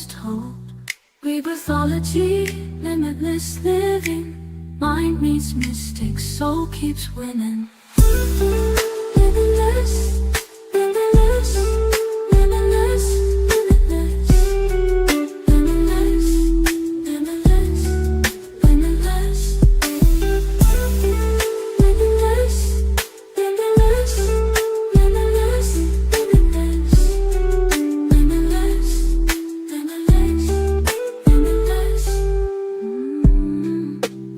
Told. Rebirthology, limitless living. Mind meets mystic, soul keeps winning. Limitless, limitless, limitless, limitless, limitless, limitless, limitless, limitless, limitless, limitless,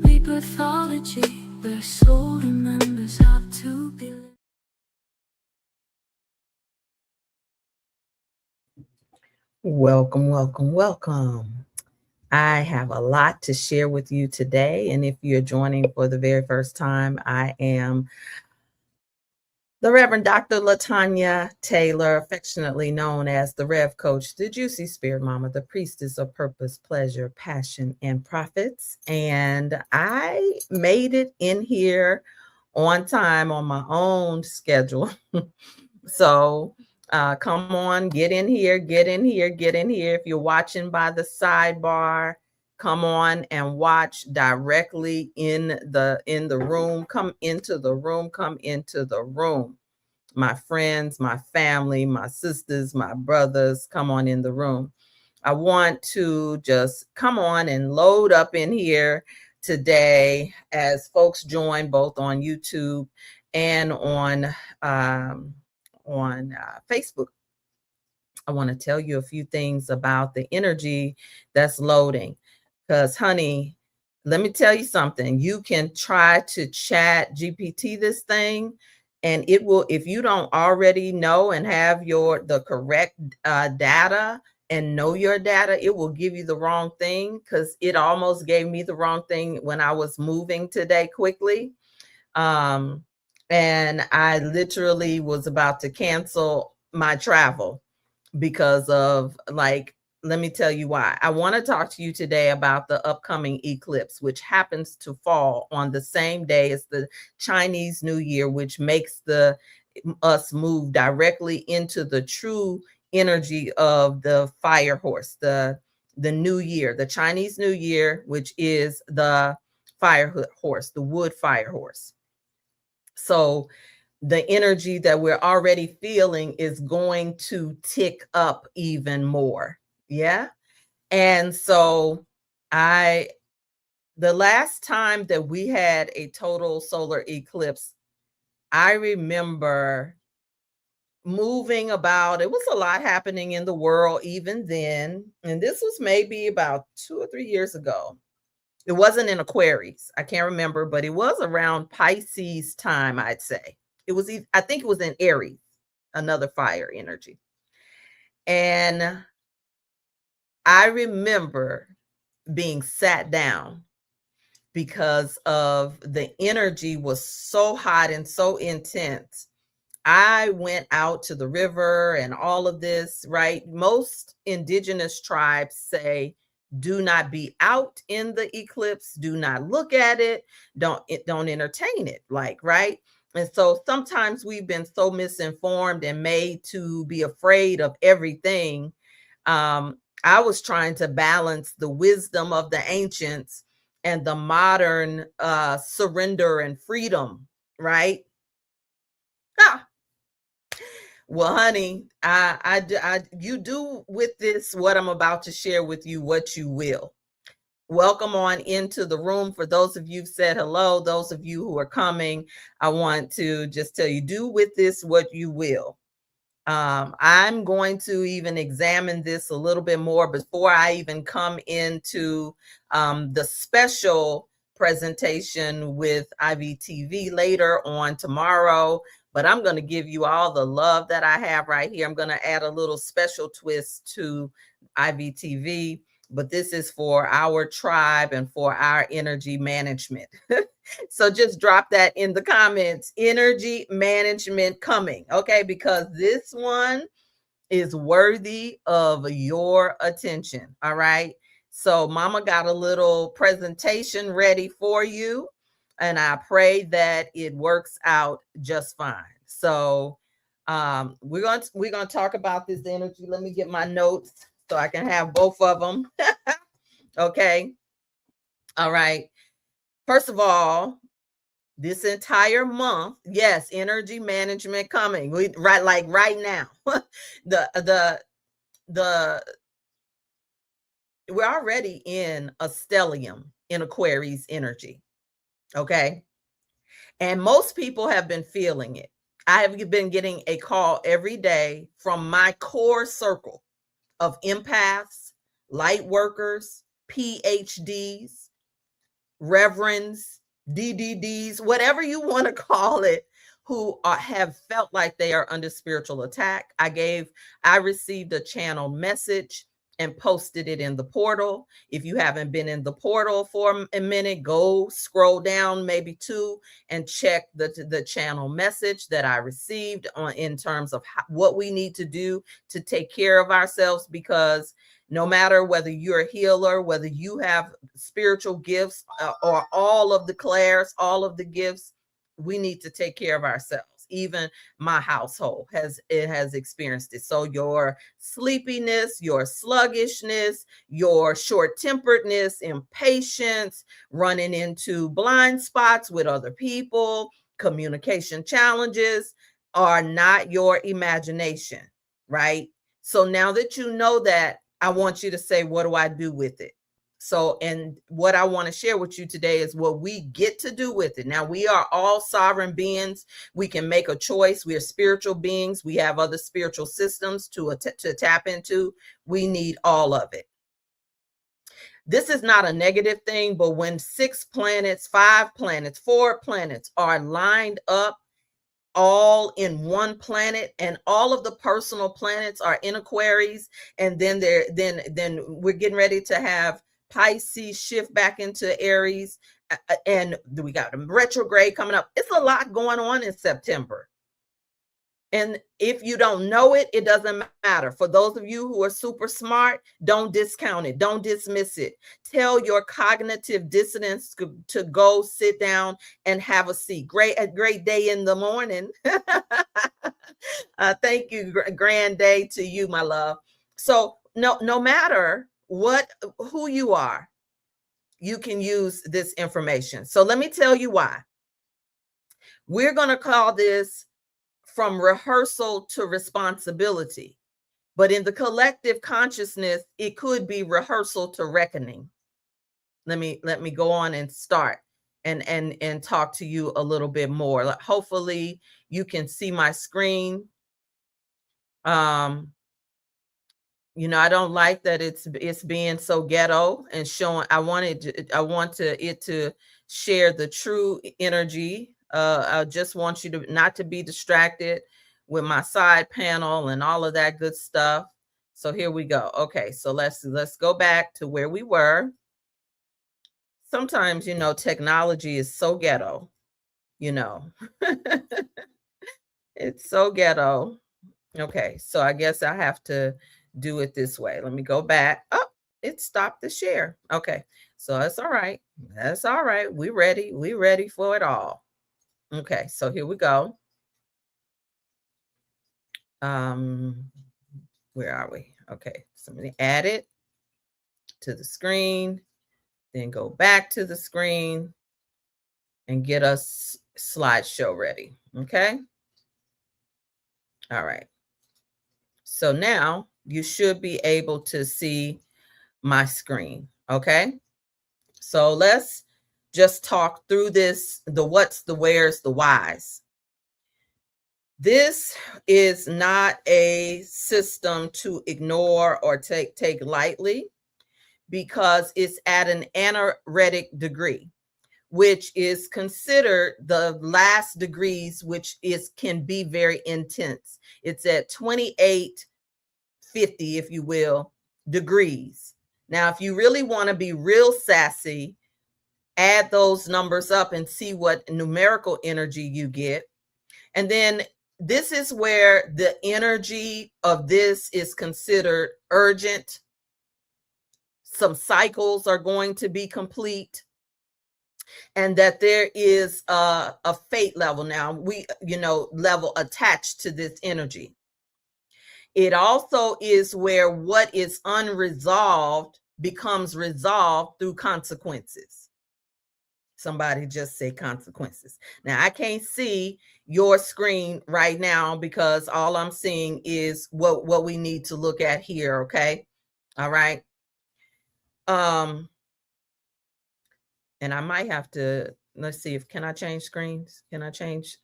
Rebirthology, where soul remembers how to be lived. Welcome, welcome, welcome. I have a lot to share with you today. And if you're joining for the very first time, I am the Reverend Dr. LaTonia Taylor, affectionately known as the Rev Coach, the Juicy Spirit Mama, the Priestess of Purpose, Pleasure, Passion, and Profits. And I made it in here on time on my own schedule. So come on, get in here, get in here, get in here. If you're watching by the sidebar, come on and watch directly in the room. Come into the room, come into the room. My friends, my family, my sisters, my brothers, come on in the room. I want to just come on and load up in here today as folks join both on YouTube and on Facebook. I want to tell you a few things about the energy that's loading. Because, honey, let me tell you something. You can try to chat GPT this thing, and it will, if you don't already know and have the correct data and know your data, it will give you the wrong thing, because it almost gave me the wrong thing when I was moving today quickly. And I literally was about to cancel my travel because of, like, let me tell you why. I want to talk to you today about the upcoming eclipse, which happens to fall on the same day as the Chinese New Year, which makes us move directly into the true energy of the fire horse, the new year, the Chinese New Year, which is the fire horse, the wood fire horse. So the energy that we're already feeling is going to tick up even more. Yeah. And so the last time that we had a total solar eclipse, I remember moving about, it was a lot happening in the world even then. And this was maybe about 2 or 3 years ago. It wasn't in Aquarius. I can't remember, but it was around Pisces time, I'd say. I think it was in Aries, another fire energy. And I remember being sat down because of the energy was so hot and so intense. I went out to the river and all of this, right? Most indigenous tribes say, do not be out in the eclipse, do not look at it, don't entertain it, like, right? And so sometimes we've been so misinformed and made to be afraid of everything. I was trying to balance the wisdom of the ancients and the modern surrender and freedom, right? Ah. Well, honey, you do with this what I'm about to share with you what you will. Welcome on into the room. For those of you who said hello, those of you who are coming, I want to just tell you, do with this what you will. I'm going to even examine this a little bit more before I even come into the special presentation with IVTV later on tomorrow but I'm going to give you all the love that I have right here. I'm going to add a little special twist to IVTV, but this is for our tribe and for our energy management. So just drop that in the comments, energy management coming, okay? Because this one is worthy of your attention, all right? So Mama got a little presentation ready for you, and I pray that it works out just fine. So we're gonna talk about this energy. Let me get my notes so I can have both of them. Okay. All right. First of all, this entire month, yes, energy management coming. We right now. the we're already in a stellium in Aquarius energy. Okay. And most people have been feeling it. I have been getting a call every day from my core circle of empaths, light workers, PhDs, reverends, DDDs, whatever you want to call it, who have felt like they are under spiritual attack. I received a channel message and posted it in the portal. If you haven't been in the portal for a minute, go scroll down maybe two and check the channel message that I received in terms of what we need to do to take care of ourselves, because no matter whether you're a healer, whether you have spiritual gifts or all of the clairs, all of the gifts, we need to take care of ourselves. Even my household has experienced it. So your sleepiness, your sluggishness, your short-temperedness, impatience, running into blind spots with other people, communication challenges are not your imagination, right? So now that you know that, I want you to say, what do I do with it? So, and what I want to share with you today is what we get to do with it. Now, we are all sovereign beings. We can make a choice. We are spiritual beings. We have other spiritual systems to tap into. We need all of it. This is not a negative thing, but when 6 planets, 5 planets, 4 planets are lined up all in one planet, and all of the personal planets are in Aquarius, and then then we're getting ready to have Pisces shift back into Aries, and we got a retrograde coming up. It's a lot going on in September. And if you don't know it, it doesn't matter. For those of you who are super smart, don't discount it. Don't dismiss it. Tell your cognitive dissonance to go sit down and have a seat. A great day in the morning. Thank you. Grand day to you, my love. So no matter who you are, you can use this information. So let me tell you why. We're going to call this from rehearsal to responsibility, but in the collective consciousness, it could be rehearsal to reckoning. Let me go on and start and talk to you a little bit more. Hopefully you can see my screen. You know, I don't like that it's being so ghetto and showing. I want it to share the true energy. I just want you to not to be distracted with my side panel and all of that good stuff. So here we go. Okay, so let's go back to where we were. Sometimes, you know, technology is so ghetto, you know. It's so ghetto. Okay, so I guess I have to do it this way. Let me go back. Oh, it stopped the share. Okay, so that's all right. That's all right. We ready. We ready for it all. Okay, so here we go. Where are we? Okay, so I'm going to add it to the screen, then go back to the screen and get us slideshow ready. Okay. All right. So now you should be able to see my screen. Okay. So let's just talk through this, the what's, the where's, the whys. This is not a system to ignore or take lightly, because it's at an anaretic degree, which is considered the last degrees, which can be very intense. It's at 2850, if you will, degrees. Now, if you really want to be real sassy, add those numbers up and see what numerical energy you get. And then this is where the energy of this is considered urgent. Some cycles are going to be complete, and that there is a fate level now, level attached to this energy. It also is where what is unresolved becomes resolved through consequences. Somebody just say consequences. Now, I can't see your screen right now because all I'm seeing is what we need to look at here, okay? All right. And I might have to, let's see if, can I change screens? Can I change?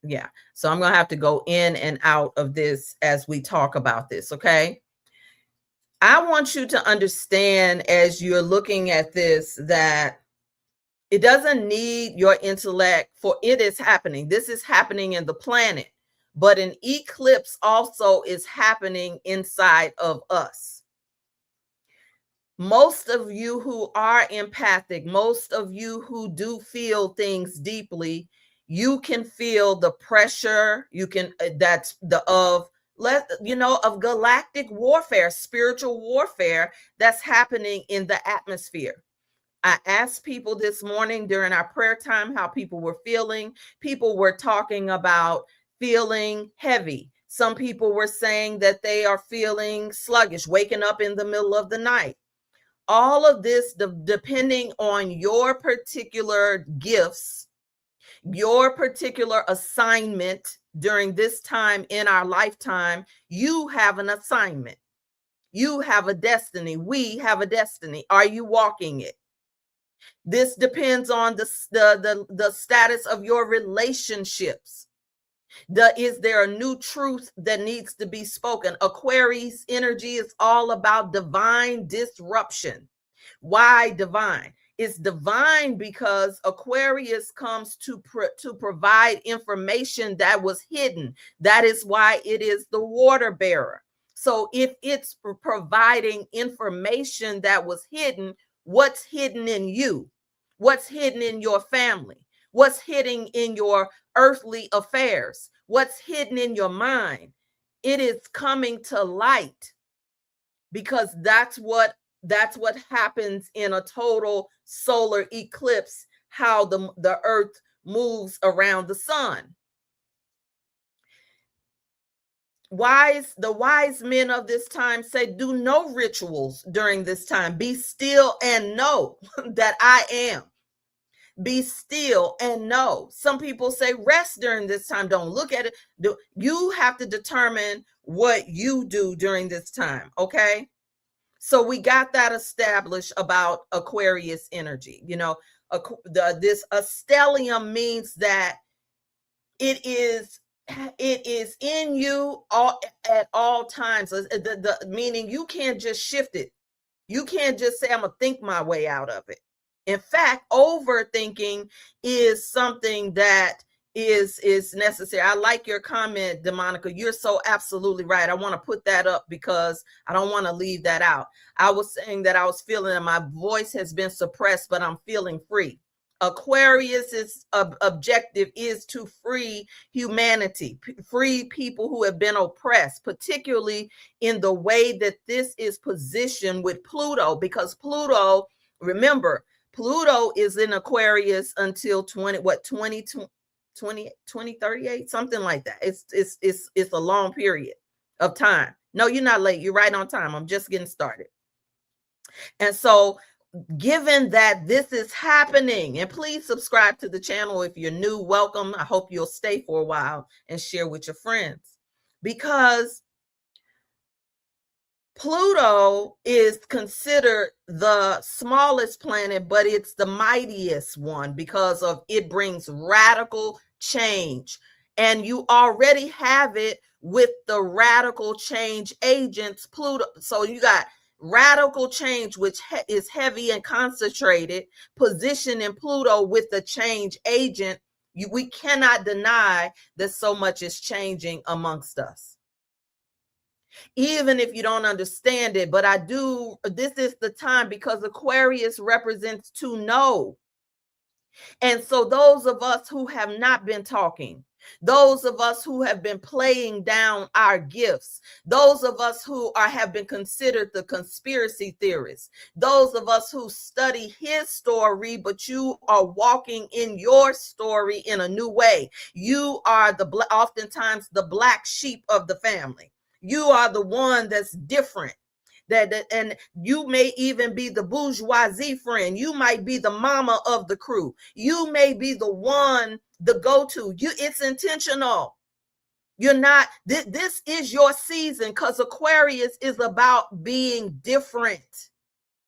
Yeah. So I'm going to have to go in and out of this as we talk about this, okay? I want you to understand as you're looking at this that it doesn't need your intellect, for it is happening. This is happening in the planet, but an eclipse also is happening inside of us. Most of you who are empathic, most of you who do feel things deeply, you can feel the pressure. You can, that's the, of galactic warfare, spiritual warfare that's happening in the atmosphere. I asked people this morning during our prayer time how people were feeling. People were talking about feeling heavy. Some people were saying that they are feeling sluggish, waking up in the middle of the night. All of this, depending on your particular gifts, your particular assignment during this time in our lifetime, you have an assignment. You have a destiny. We have a destiny. Are you walking it? This depends on the status of your relationships. Is there a new truth that needs to be spoken? Aquarius energy is all about divine disruption. Why divine? It's divine because Aquarius comes to provide information that was hidden. That is why it is the water bearer. So if it's providing information that was hidden, what's hidden in you? What's hidden in your family? What's hidden in your earthly affairs? What's hidden in your mind? It is coming to light, because that's what happens in a total solar eclipse, how the earth moves around the sun. The wise men of this time say, do no rituals during this time. Be still and know that I am. Be still and know. Some people say rest during this time. Don't look at it. You have to determine what you do during this time, okay? So we got that established about Aquarius energy. This stellium means that it is in you at all times. Meaning you can't just shift it. You can't just say, I'm gonna think my way out of it. In fact, overthinking is something that is necessary. I like your comment, DeMonica. You're so absolutely right. I want to put that up because I don't want to leave that out. I was saying that I was feeling that my voice has been suppressed, but I'm feeling free. Aquarius's objective is to free humanity, free people who have been oppressed, particularly in the way that this is positioned with Pluto, because Pluto, remember, Pluto is in Aquarius until 2038, something like that. It's a long period of time. No, you're not late. You're right on time. I'm just getting started. And so, given that this is happening, and please subscribe to the channel if you're new, welcome. I hope you'll stay for a while and share with your friends, because Pluto is considered the smallest planet, but it's the mightiest one because of it brings radical change. And you already have it with the radical change agents, Pluto. So you got radical change, which is heavy and concentrated, position in Pluto with the change agent, we cannot deny that so much is changing amongst us. Even if you don't understand it, but I do, this is the time, because Aquarius represents to know. And so those of us who have not been talking, those of us who have been playing down our gifts, those of us who have been considered the conspiracy theorists, those of us who study his story, but you are walking in your story in a new way. You are oftentimes the black sheep of the family. You are the one that's different. And you may even be the bourgeoisie friend. You might be the mama of the crew. You may be the one, the go-to. It's intentional. You're not, this is your season, because Aquarius is about being different.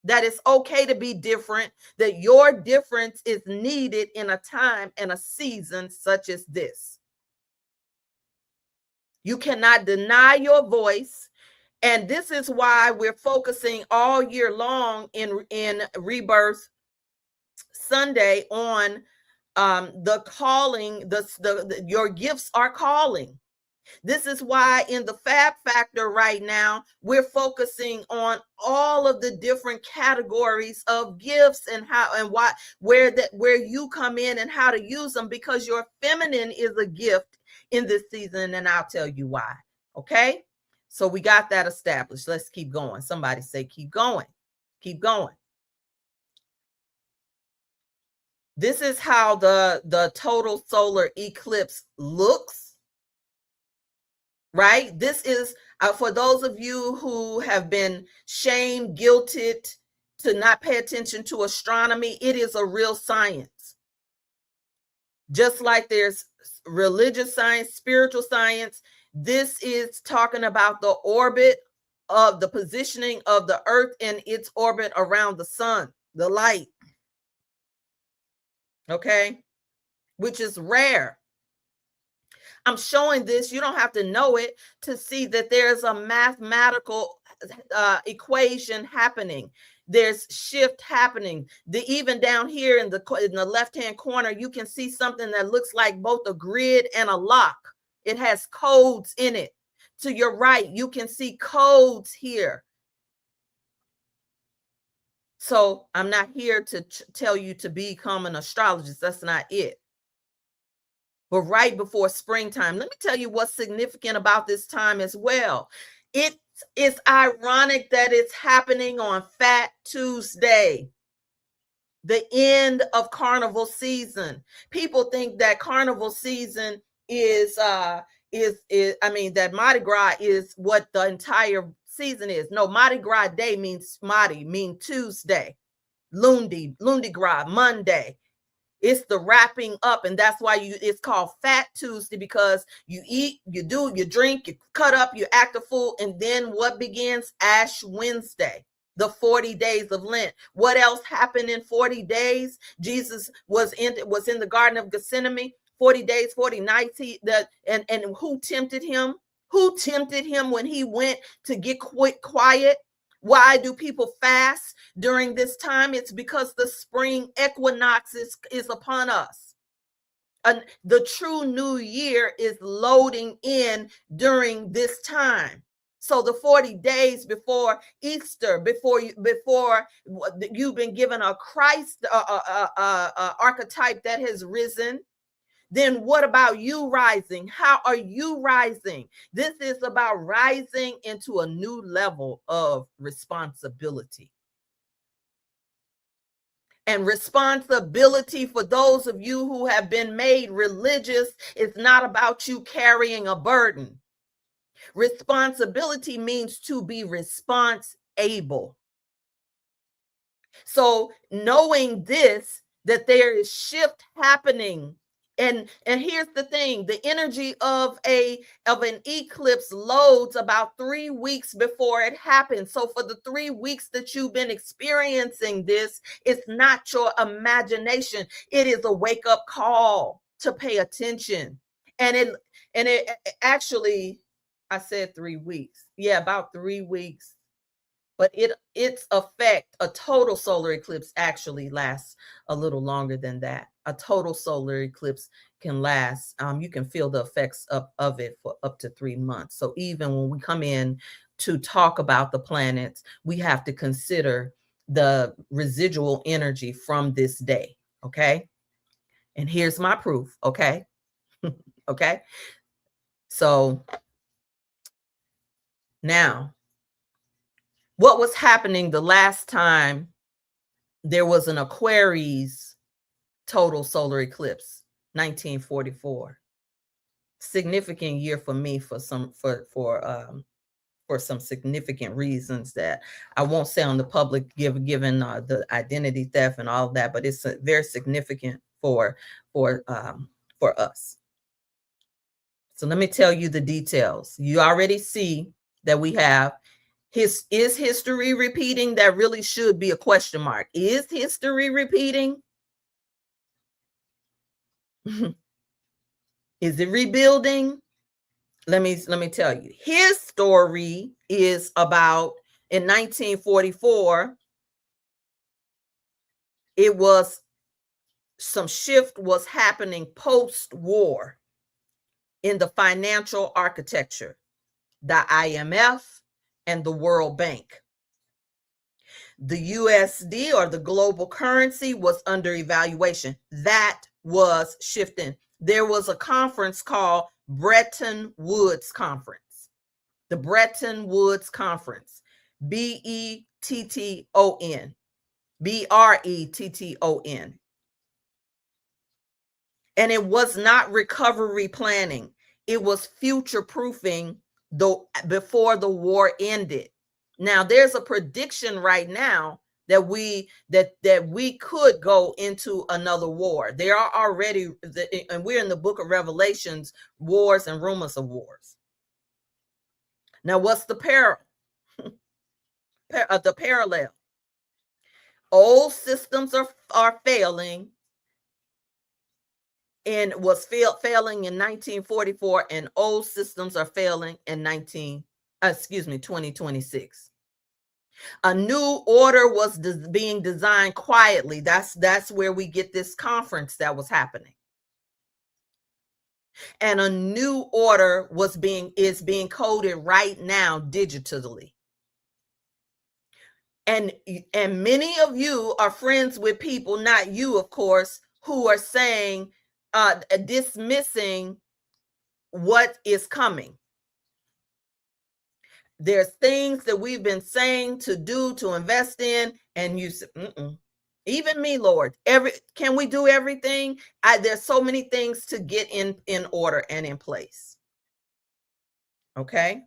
That it's okay to be different, that your difference is needed in a time and a season such as this. You cannot deny your voice. And this is why we're focusing all year long in Rebirth Sunday on the calling, your gifts are calling. This is why in the Fab Factor right now, we're focusing on all of the different categories of gifts and how and why, where you come in and how to use them, because your feminine is a gift in this season, and I'll tell you why. Okay? So we got that established. Let's keep going. Somebody say, keep going. Keep going. This is how the total solar eclipse looks, right? This is for those of you who have been shamed, guilted to not pay attention to astronomy. It is a real science. Just like there's religious science, spiritual science, this is talking about the orbit of the positioning of the earth and its orbit around the sun, the light. Okay, which is rare. I'm showing this, you don't have to know it to see that there's a mathematical equation happening. There's shift happening. Even down here in the left-hand corner, you can see something that looks like both a grid and a lock. It has codes in it. To your right, you can see codes here. So I'm not here to tell you to become an astrologist. That's not it. But right before springtime, let me tell you what's significant about this time as well. It is ironic that it's happening on Fat Tuesday, the end of carnival season. People think that carnival season is that Mardi Gras is what the entire season is. No, Mardi Gras day means Tuesday, Lundi Gras, Monday. It's the wrapping up, and that's why it's called Fat Tuesday, because you eat, you do, you drink, you cut up, you act a fool, and then what begins? Ash Wednesday, the 40 days of Lent. What else happened in 40 days? Jesus was in the Garden of Gethsemane, 40 days, 40 nights. And who tempted him? Who tempted him when he went to get quiet? Why do people fast during this time? It's because the spring equinox is upon us. And the true new year is loading in during this time. So the 40 days before Easter, before you've been given a Christ archetype that has risen. Then what about you rising? How are you rising? This is about rising into a new level of responsibility. And responsibility, for those of you who have been made religious, is not about you carrying a burden. Responsibility means to be response-able. So knowing this, that there is shift happening. And here's the thing, the energy of an eclipse loads about 3 weeks before it happens. So for the 3 weeks that you've been experiencing this, it's not your imagination. It is a wake-up call to pay attention. And it actually, I said 3 weeks. Yeah, about 3 weeks. but its effect, a total solar eclipse actually lasts a little longer than that. A total solar eclipse can last, you can feel the effects of it for up to 3 months. So even when we come in to talk about the planets, we have to consider the residual energy from this day, okay? And here's my proof, okay? Okay? So now, what was happening the last time there was an Aquarius total solar eclipse? 1944. Significant year for me for some significant reasons that I won't say on the public, given the identity theft and all of that, but it's very significant for us. So let me tell you the details. You already see that we have is history repeating? That really should be a question mark. Is history repeating? Is it rebuilding? Let me tell you. His story is about, in 1944, it was some shift was happening post-war in the financial architecture, the IMF and the World Bank. The USD, or the global currency, was under evaluation. That was shifting. There was a conference called Bretton Woods Conference. The Bretton Woods Conference. Betton. Bretton. And it was not recovery planning. It was future proofing before the war ended. Now there's a prediction right now that we could go into another war. There are already, and we're in the book of Revelations, wars and rumors of wars. Now what's the the parallel? Old systems are failing, and was failing in 1944, and old systems are failing in 2026. A new order was being designed quietly. That's where we get this conference that was happening. And a new order is being coded right now digitally. And many of you are friends with people, not you, of course, who are saying, dismissing what is coming. There's things that we've been saying to do, to invest in, and you said, even me, Lord, can we do everything? There's so many things to get in order and in place. Okay.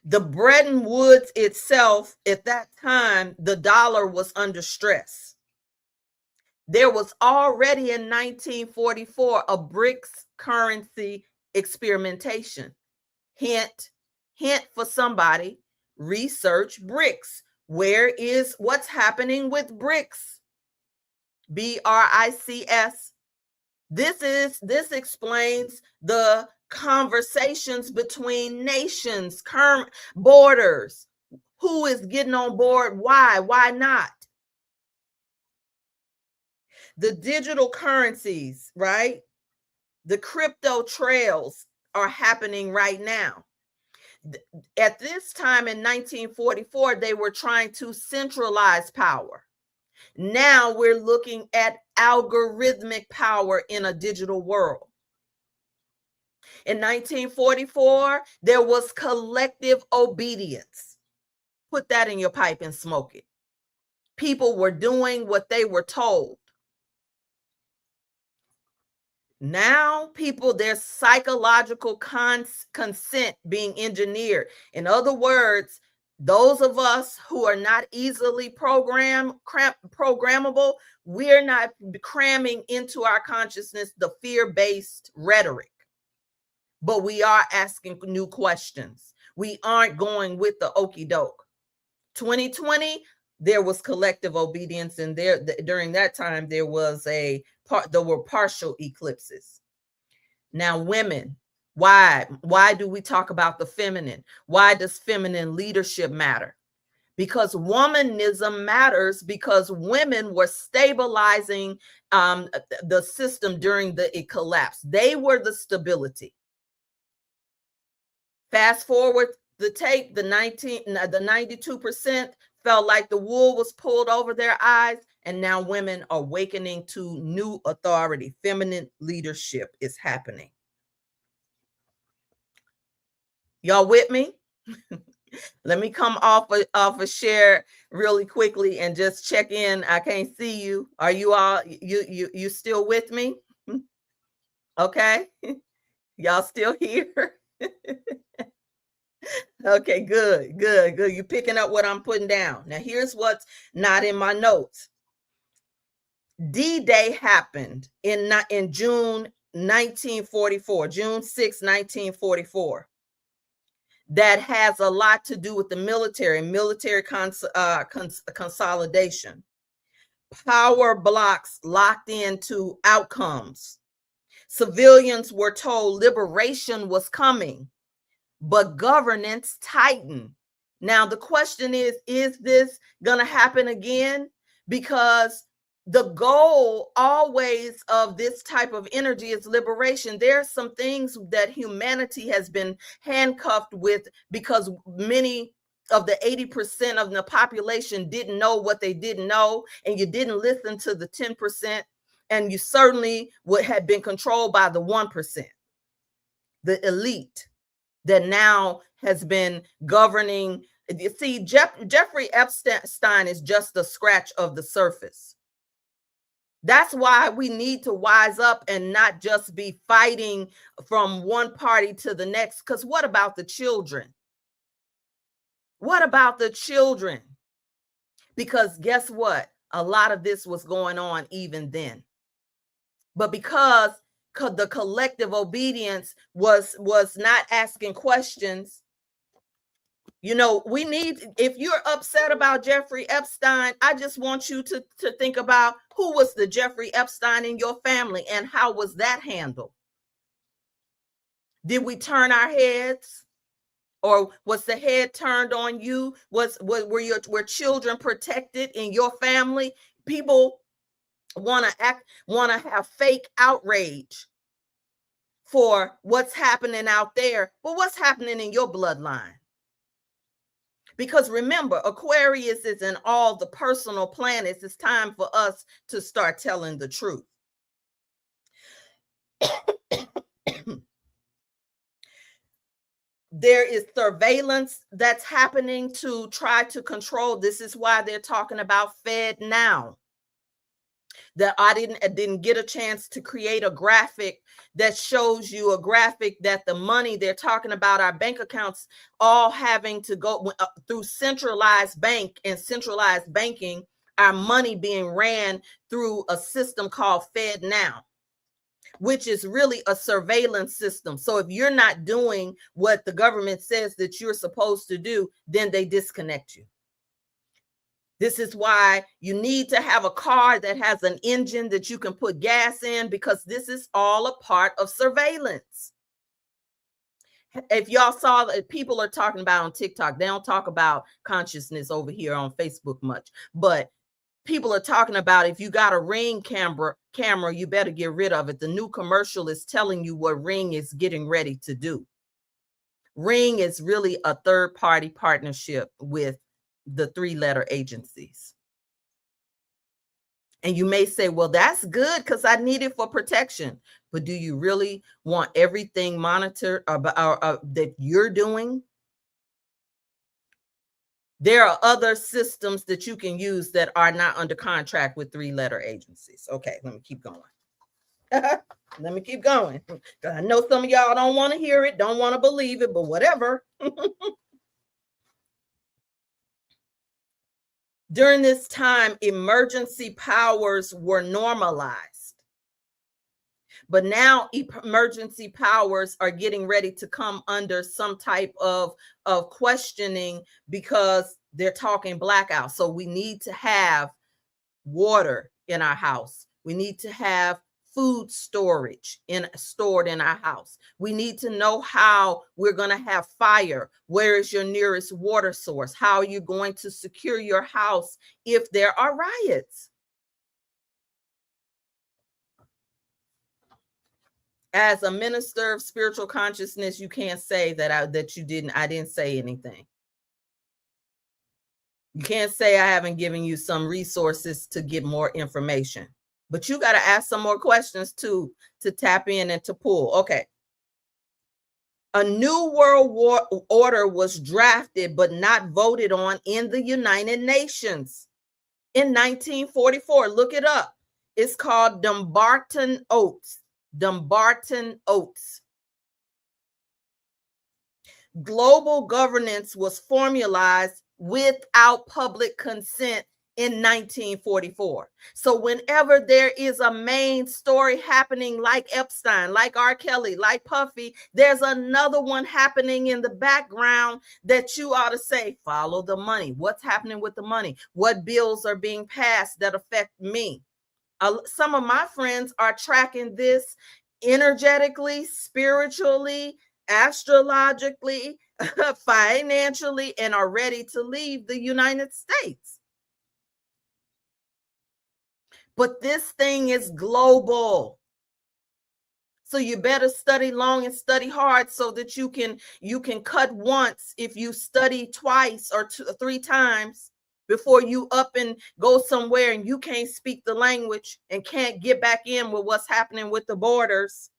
The Bretton Woods itself, at that time, the dollar was under stress. There was already in 1944 a BRICS currency experimentation. Hint for somebody, research BRICS. What's happening with BRICS? BRICS. This explains the conversations between nations, borders. Who is getting on board? Why not? The digital currencies, right? The crypto trails are happening right now. At this time in 1944, they were trying to centralize power. Now we're looking at algorithmic power in a digital world. In 1944, there was collective obedience. Put that in your pipe and smoke it. People were doing what they were told. Now there's psychological consent being engineered. In other words, those of us who are not easily programmable, we're not cramming into our consciousness the fear-based rhetoric, but we are asking new questions. We aren't going with the okie doke. 2020, there was collective obedience, and during that time there were partial eclipses. Now women Why do we talk about the feminine? Why does feminine leadership matter? Because womanism matters, because women were stabilizing the system during the collapse. They were the stability. Fast forward the tape, the 92% felt like the wool was pulled over their eyes, and now women are awakening to new authority. Feminine leadership is happening. Y'all with me? Let me come off a share really quickly and just check in. I can't see you. Are you all you still with me? Okay. Y'all still here? Okay, good. You're picking up what I'm putting down. Now here's what's not in my notes. D-Day happened in June 1944, June 6, 1944. That has a lot to do with the military consolidation. Power blocks locked into outcomes. Civilians were told liberation was coming, but governance tightened. Now, the question is this going to happen again? Because the goal always of this type of energy is liberation. There are some things that humanity has been handcuffed with because many of the 80% of the population didn't know what they didn't know, and you didn't listen to the 10%, and you certainly would have been controlled by the 1%, the elite that now has been governing. You see, Jeffrey Epstein is just a scratch of the surface. That's why we need to wise up and not just be fighting from one party to the next. Because what about the children? What about the children? Because guess what? A lot of this was going on even then. But because the collective obedience was not asking questions, you know, we need, if you're upset about Jeffrey Epstein, I just want you to think about who was the Jeffrey Epstein in your family and how was that handled? Did we turn our heads? Or was the head turned on you? Were children protected in your family? People want to have fake outrage for what's happening out there, but what's happening in your bloodline? Because remember, Aquarius is in all the personal planets. It's time for us to start telling the truth. There is surveillance that's happening to try to control. This is why they're talking about Fed now. That I didn't get a chance to create a graphic that shows you a graphic that the money they're talking about, our bank accounts all having to go through centralized bank and centralized banking, our money being ran through a system called Fed Now, which is really a surveillance system. So if you're not doing what the government says that you're supposed to do, then they disconnect you. This is why you need to have a car that has an engine that you can put gas in, because this is all a part of surveillance. If y'all saw that people are talking about on TikTok, they don't talk about consciousness over here on Facebook much, but people are talking about if you got a Ring camera, you better get rid of it. The new commercial is telling you what Ring is getting ready to do. Ring is really a third-party partnership with the three-letter agencies. And you may say, well, that's good because I need it for protection. But do you really want everything monitored that you're doing? There are other systems that you can use that are not under contract with three-letter agencies. Okay, let me keep going. Let me keep going. I know some of y'all don't want to hear it, don't want to believe it, but whatever. During this time, emergency powers were normalized. But now emergency powers are getting ready to come under some type of questioning because they're talking blackout. So we need to have water in our house. We need to have food storage stored in our house. We need to know how we're going to have fire. Where is your nearest water source? How are you going to secure your house if there are riots? As a minister of spiritual consciousness, you can't say that I didn't say anything. You can't say I haven't given you some resources to get more information. But you got to ask some more questions too to tap in and to pull. Okay. A new world order was drafted but not voted on in the United Nations in 1944. Look it up. It's called Dumbarton Oath. Dumbarton Oath. Global governance was formalized without public consent in 1944. So whenever there is a main story happening like Epstein, like R. Kelly, like Puffy, there's another one happening in the background that you ought to say, follow the money. What's happening with the money? What bills are being passed that affect me? Some of my friends are tracking this energetically, spiritually, astrologically, financially, and are ready to leave the United States. But this thing is global. So you better study long and study hard so that you can cut once if you study twice or 2 or 3 times before you up and go somewhere and you can't speak the language and can't get back in with what's happening with the borders.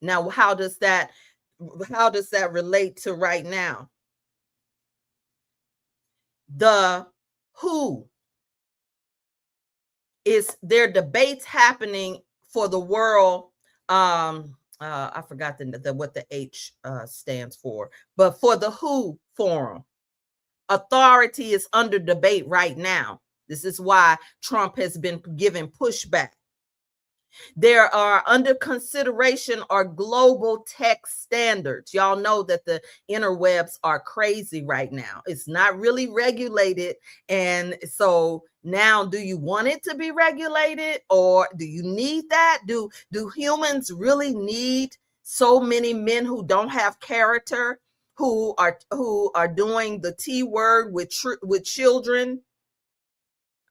Now, how does that relate to right now? The WHO is there debates happening for the world. I forgot what the H stands for, but for the WHO forum, authority is under debate right now. This is why Trump has been given pushback. There are under consideration are global tech standards. Y'all know that the interwebs are crazy right now. It's not really regulated. And so now, do you want it to be regulated, or do you need that? Do humans really need so many men who don't have character, who are doing the T word with children?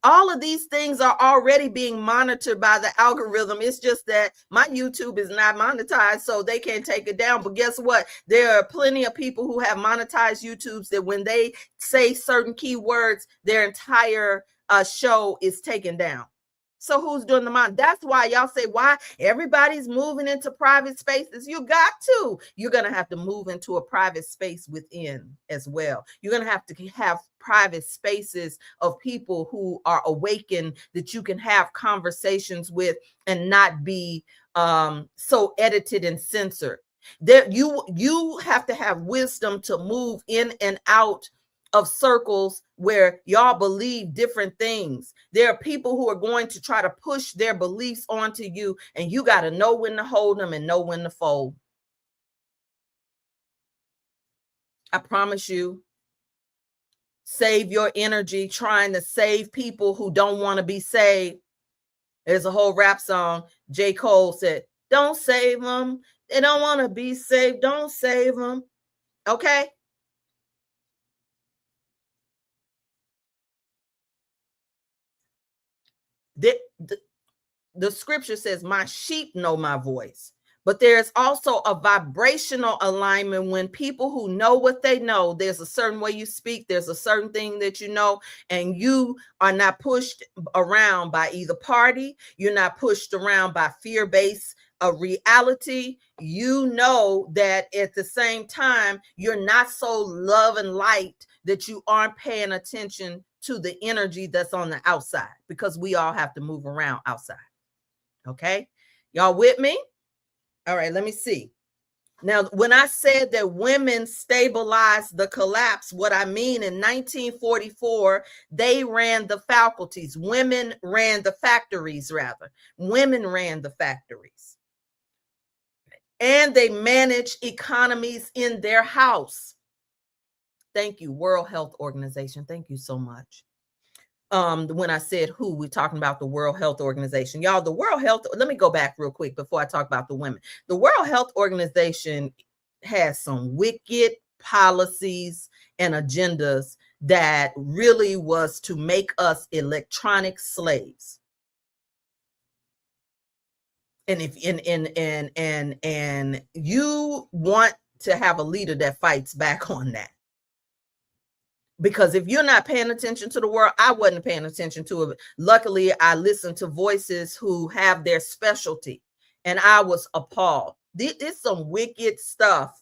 All of these things are already being monitored by the algorithm. It's just that my YouTube is not monetized, so they can't take it down. But guess what? There are plenty of people who have monetized YouTubes that when they say certain keywords, their entire show is taken down. So who's doing the mon? That's why y'all say why everybody's moving into private spaces. You got to. You're going to have to move into a private space within as well. You're going to have private spaces of people who are awakened that you can have conversations with and not be so edited and censored. That you have to have wisdom to move in and out of circles where y'all believe different things. There are people who are going to try to push their beliefs onto you, and you got to know when to hold them and know when to fold. I promise you, save your energy trying to save people who don't want to be saved. There's a whole rap song. J. Cole said, don't save them. They don't want to be saved. Don't save them. Okay? The scripture says, my sheep know my voice. But there's also a vibrational alignment when people who know what they know, there's a certain way you speak, there's a certain thing that you know, and you are not pushed around by either party. You're not pushed around by fear-based reality. You know that at the same time, you're not so love and light that you aren't paying attention to the energy that's on the outside, because we all have to move around outside. Okay, y'all with me? All right, let me see. Now, when I said that women stabilized the collapse, what I mean, in 1944, they ran the faculties. Women ran the factories, rather. Women ran the factories. And they managed economies in their house. Thank you, World Health Organization. Thank you so much. When I said who, we're talking about the World Health Organization. Y'all, the World Health, let me go back real quick before I talk about the women. The World Health Organization has some wicked policies and agendas that really was to make us electronic slaves. And if and you want to have a leader that fights back on that. Because if you're not paying attention to the world, I wasn't paying attention to it. Luckily, I listened to voices who have their specialty, and I was appalled. There's some wicked stuff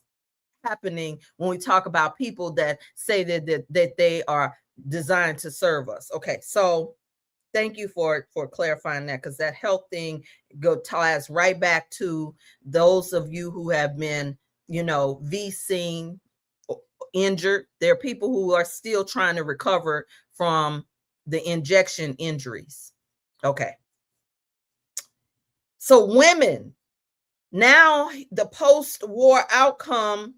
happening when we talk about people that say that they are designed to serve us. Okay, so thank you for clarifying that, because that health thing ties right back to those of you who have been, VC'ing, injured. There are people who are still trying to recover from the injection injuries. Okay. So women, now the post-war outcome,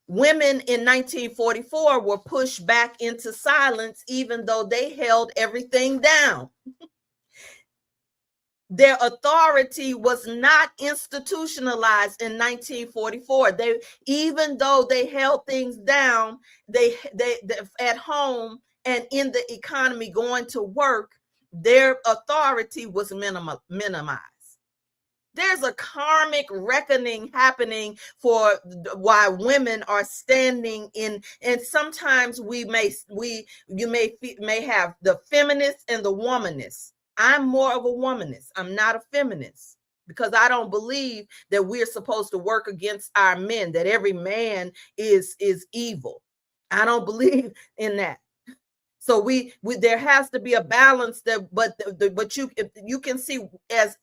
women in 1944 were pushed back into silence, even though they held everything down. Their authority was not institutionalized in 1944. Even though they held things down, they at home and in the economy going to work, their authority was minimized. There's a karmic reckoning happening for why women are standing in, and sometimes you may have the feminists and the womanists. I'm more of a womanist. I'm not a feminist, because I don't believe that we're supposed to work against our men, that every man is evil. I don't believe in that. So we there has to be a balance that, but you can see as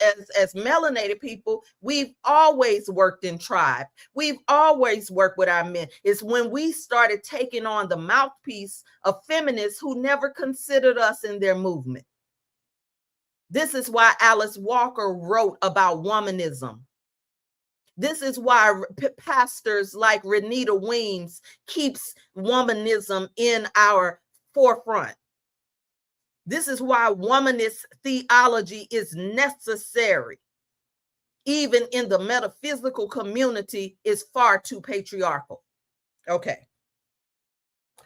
melanated people, we've always worked in tribe. We've always worked with our men. It's when we started taking on the mouthpiece of feminists who never considered us in their movement. This is why Alice Walker wrote about womanism. This is why pastors like Renita Weems keeps womanism in our forefront. This is why womanist theology is necessary. Even in the metaphysical community, is far too patriarchal. Okay.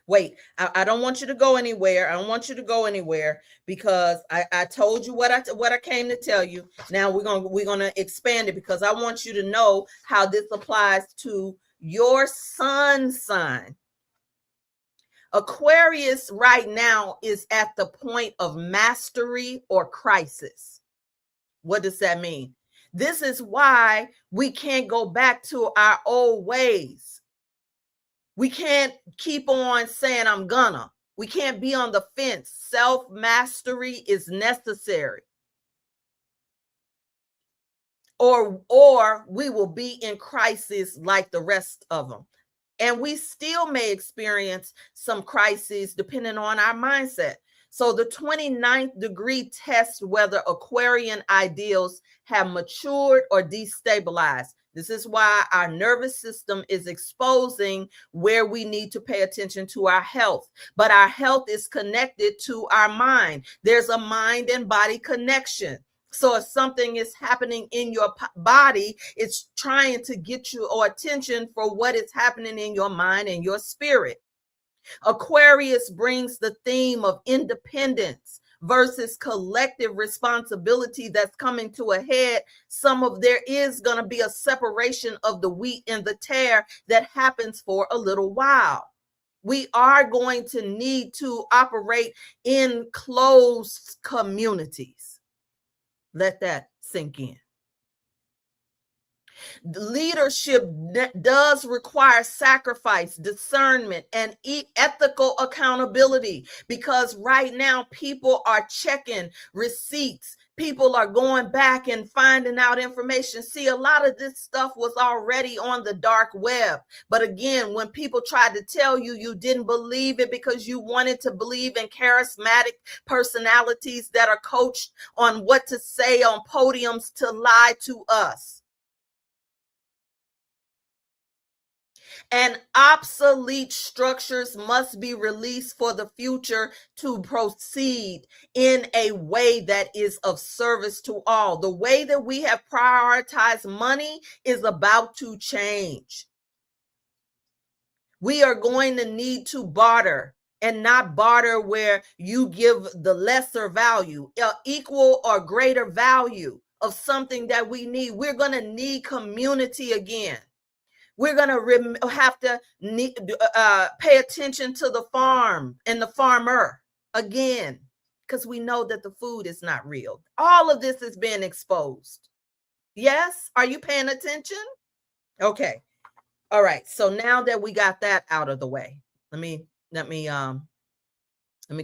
Wait, I don't want you to go anywhere. I don't want you to go anywhere, because I told you what I came to tell you. Now we're gonna expand it, because I want you to know how this applies to your sun sign. Aquarius right now is at the point of mastery or crisis. What does that mean? This is why we can't go back to our old ways. We can't keep on saying I'm gonna. We can't be on the fence. Self-mastery is necessary. Or we will be in crisis like the rest of them. And we still may experience some crises depending on our mindset. So the 29th degree tests whether Aquarian ideals have matured or destabilized. This is why our nervous system is exposing where we need to pay attention to our health. But our health is connected to our mind. There's a mind and body connection. So if something is happening in your body, it's trying to get your attention for what is happening in your mind and your spirit. Aquarius brings the theme of independence versus collective responsibility that's coming to a head. There is going to be a separation of the wheat and the tare that happens for a little while. We are going to need to operate in closed communities. Let that sink in. Leadership does require sacrifice, discernment, and ethical accountability, because right now people are checking receipts. People are going back and finding out information. See, a lot of this stuff was already on the dark web. But again, when people tried to tell you, you didn't believe it because you wanted to believe in charismatic personalities that are coached on what to say on podiums to lie to us. And obsolete structures must be released for the future to proceed in a way that is of service to all. The way that we have prioritized money is about to change. We are going to need to barter, and not barter where you give the lesser value, equal or greater value of something that we need. We're going to need community again. We're going to have to pay attention to the farm and the farmer again, because we know that the food is not real. All of this is being exposed. Yes? Are you paying attention? Okay. All right. So now that we got that out of the way, let me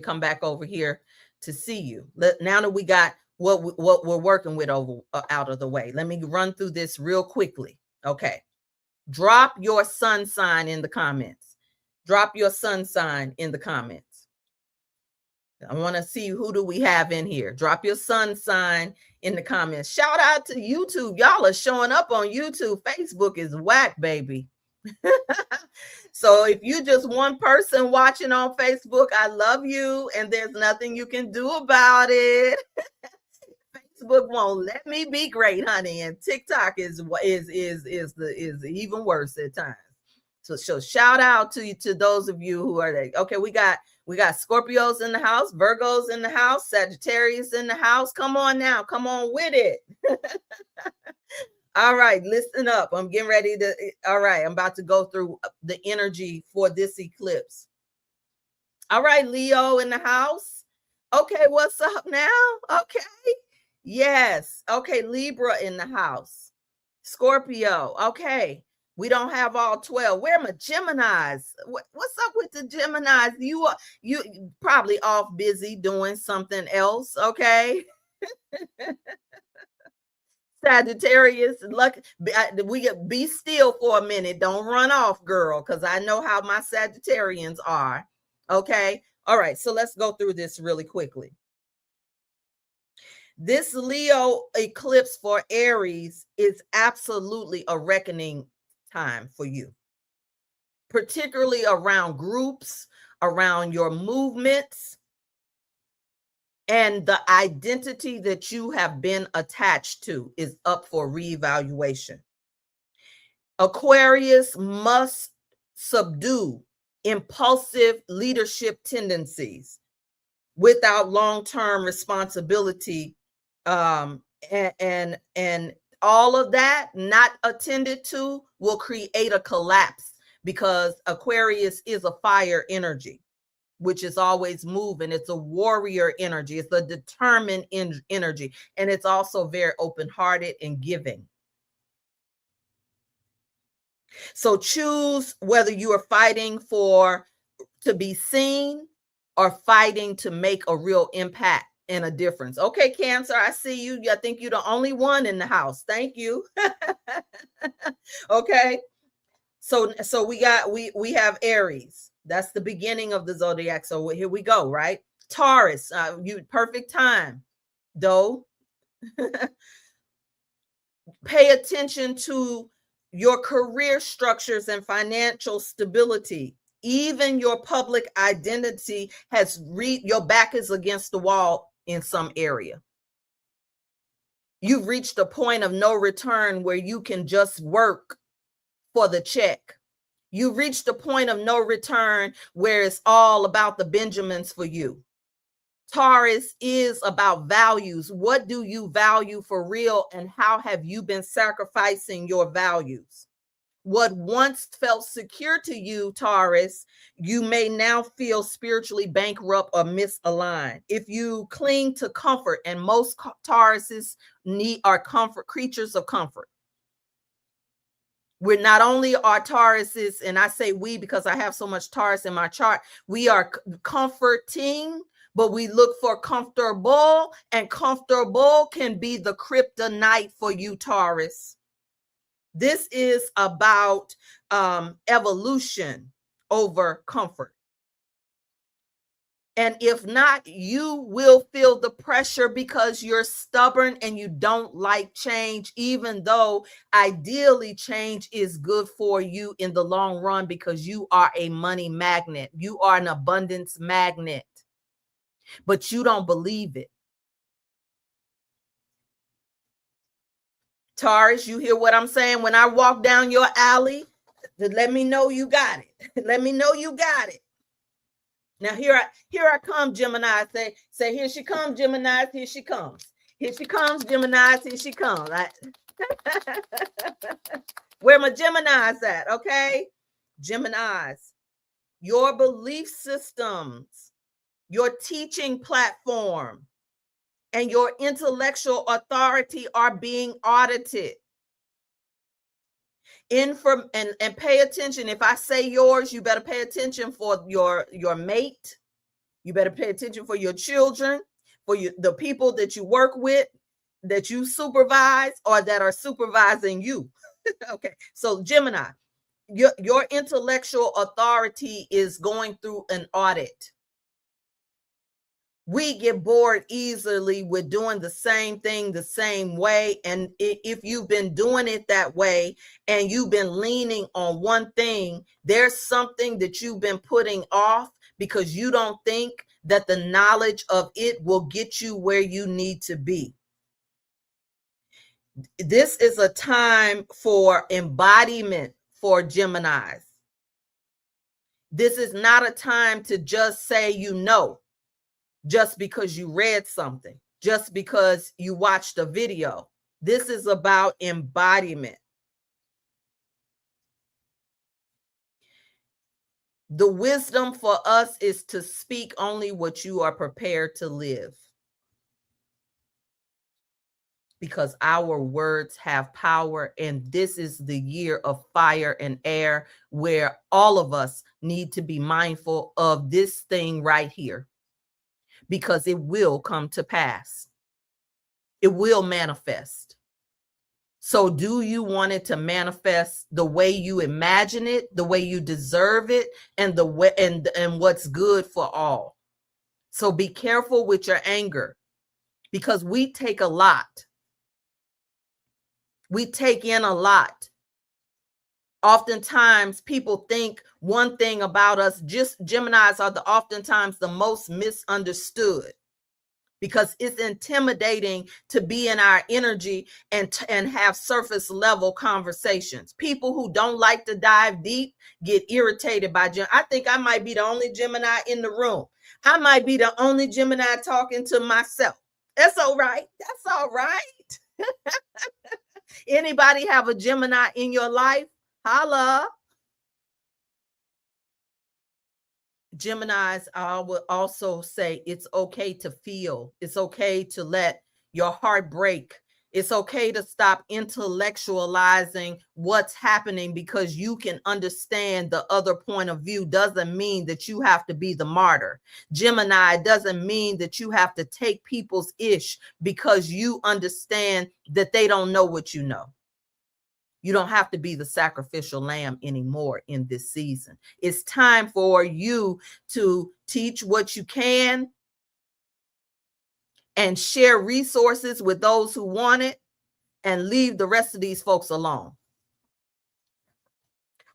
come back over here to see you. Now that we got what we're working with out of the way, let me run through this real quickly. Okay. Drop your sun sign in the comments. Drop your sun sign in the comments. I want to see who do we have in here. Drop your sun sign in the comments. Shout out to YouTube. Y'all are showing up on YouTube. Facebook is whack, baby. So if you just one person watching on Facebook, I love you, and there's nothing you can do about it. Facebook won't let me be great, honey, and TikTok is even worse at times. So shout out to those of you who are there. Okay, we got Scorpios in the house, Virgos in the house, Sagittarius in the house. Come on now, come on with it. All right, listen up. I'm getting ready to. All right, I'm about to go through the energy for this eclipse. All right, Leo in the house. Okay, what's up now? Okay. Yes. Okay, Libra in the house. Scorpio. Okay. We don't have all 12. Where are my Geminis? What's up with the Geminis? You probably off busy doing something else, okay? Sagittarius, we be still for a minute. Don't run off, girl, because I know how my Sagittarians are. Okay. All right. So let's go through this really quickly. This Leo eclipse for Aries is absolutely a reckoning time for you, particularly around groups, around your movements, and the identity that you have been attached to is up for reevaluation. Aquarius must subdue impulsive leadership tendencies without long-term responsibility, and all of that not attended to will create a collapse, because Aquarius is a fire energy, which is always moving. It's a warrior energy. It's a determined energy. And it's also very open-hearted and giving. So choose whether you are fighting to be seen or fighting to make a real impact and a difference. Okay, Cancer, I see you. I think you're the only one in the house. Thank you. Okay. So we have Aries. That's the beginning of the zodiac. So here we go, right? Taurus, you perfect time, though. Pay attention to your career structures and financial stability. Even your public identity your back is against the wall in some area. You've reached a point of no return where you can just work for the check. You reached a point of no return where it's all about the Benjamins for you. Taurus is about values. What do you value for real, and how have you been sacrificing your values? What once felt secure to you, Taurus, you may now feel spiritually bankrupt or misaligned. If you cling to comfort, and most Tauruses are comfort creatures of comfort. We're not only are Tauruses, and I say we because I have so much Taurus in my chart, we are comforting, but we look for comfortable, and comfortable can be the kryptonite for you, Taurus. This is about evolution over comfort. And if not, you will feel the pressure because you're stubborn and you don't like change, even though ideally change is good for you in the long run because you are a money magnet. You are an abundance magnet, but you don't believe it. Taurus, you hear what I'm saying? When I walk down your alley, let me know you got it. Let me know you got it. Now here I come, Gemini. Say here she comes, Gemini. Here she comes. Here she comes, Gemini. Here she comes. Where my Geminis at? Okay, Geminis. Your belief systems, your teaching platform, and your intellectual authority are being audited. And pay attention. If I say yours, you better pay attention for your mate. You better pay attention for your children, for the people that you work with, that you supervise, or that are supervising you. Okay, so Gemini, your intellectual authority is going through an audit. We get bored easily with doing the same thing the same way. And if you've been doing it that way and you've been leaning on one thing, there's something that you've been putting off because you don't think that the knowledge of it will get you where you need to be. This is a time for embodiment for Geminis. This is not a time to just say you know, just because you read something, just because you watched a video. This is about embodiment. The wisdom for us is to speak only what you are prepared to live. Because our words have power, and this is the year of fire and air, where all of us need to be mindful of this thing right here, because it will come to pass. It will manifest. So do you want it to manifest the way you imagine it, the way you deserve it, and the way and what's good for all? So be careful with your anger, because we take a lot. We take in a lot. Oftentimes people think one thing about us. Just Geminis are oftentimes the most misunderstood, because it's intimidating to be in our energy and have surface level conversations. People who don't like to dive deep get irritated by Gemini. I think I might be the only Gemini in the room. I might be the only Gemini talking to myself. That's all right. That's all right. Anybody have a Gemini in your life? Holla. Geminis, I would also say it's okay to feel. It's okay to let your heart break. It's okay to stop intellectualizing what's happening, because you can understand the other point of view. Doesn't mean that you have to be the martyr. Gemini, doesn't mean that you have to take people's ish because you understand that they don't know what you know. You don't have to be the sacrificial lamb anymore in this season. It's time for you to teach what you can and share resources with those who want it, and leave the rest of these folks alone.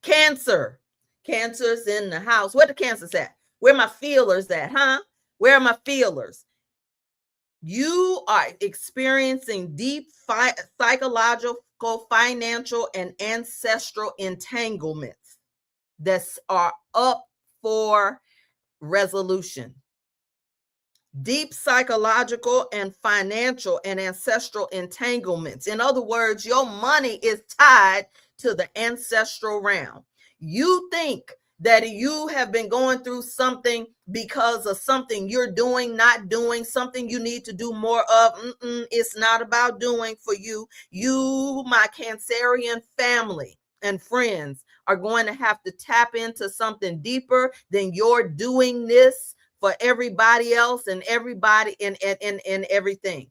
Cancer. Cancer's in the house. Where the Cancers at? Where my feelers at, huh? Where are my feelers? You are experiencing deep psychological, financial, and ancestral entanglements that are up for resolution. Deep psychological and financial and ancestral entanglements. In other words, your money is tied to the ancestral realm. You think that you have been going through something because of something you're doing, not doing, something you need to do more of. It's not about doing for you. You, my Cancerian family and friends, are going to have to tap into something deeper than you're doing this for everybody else and everybody and everything.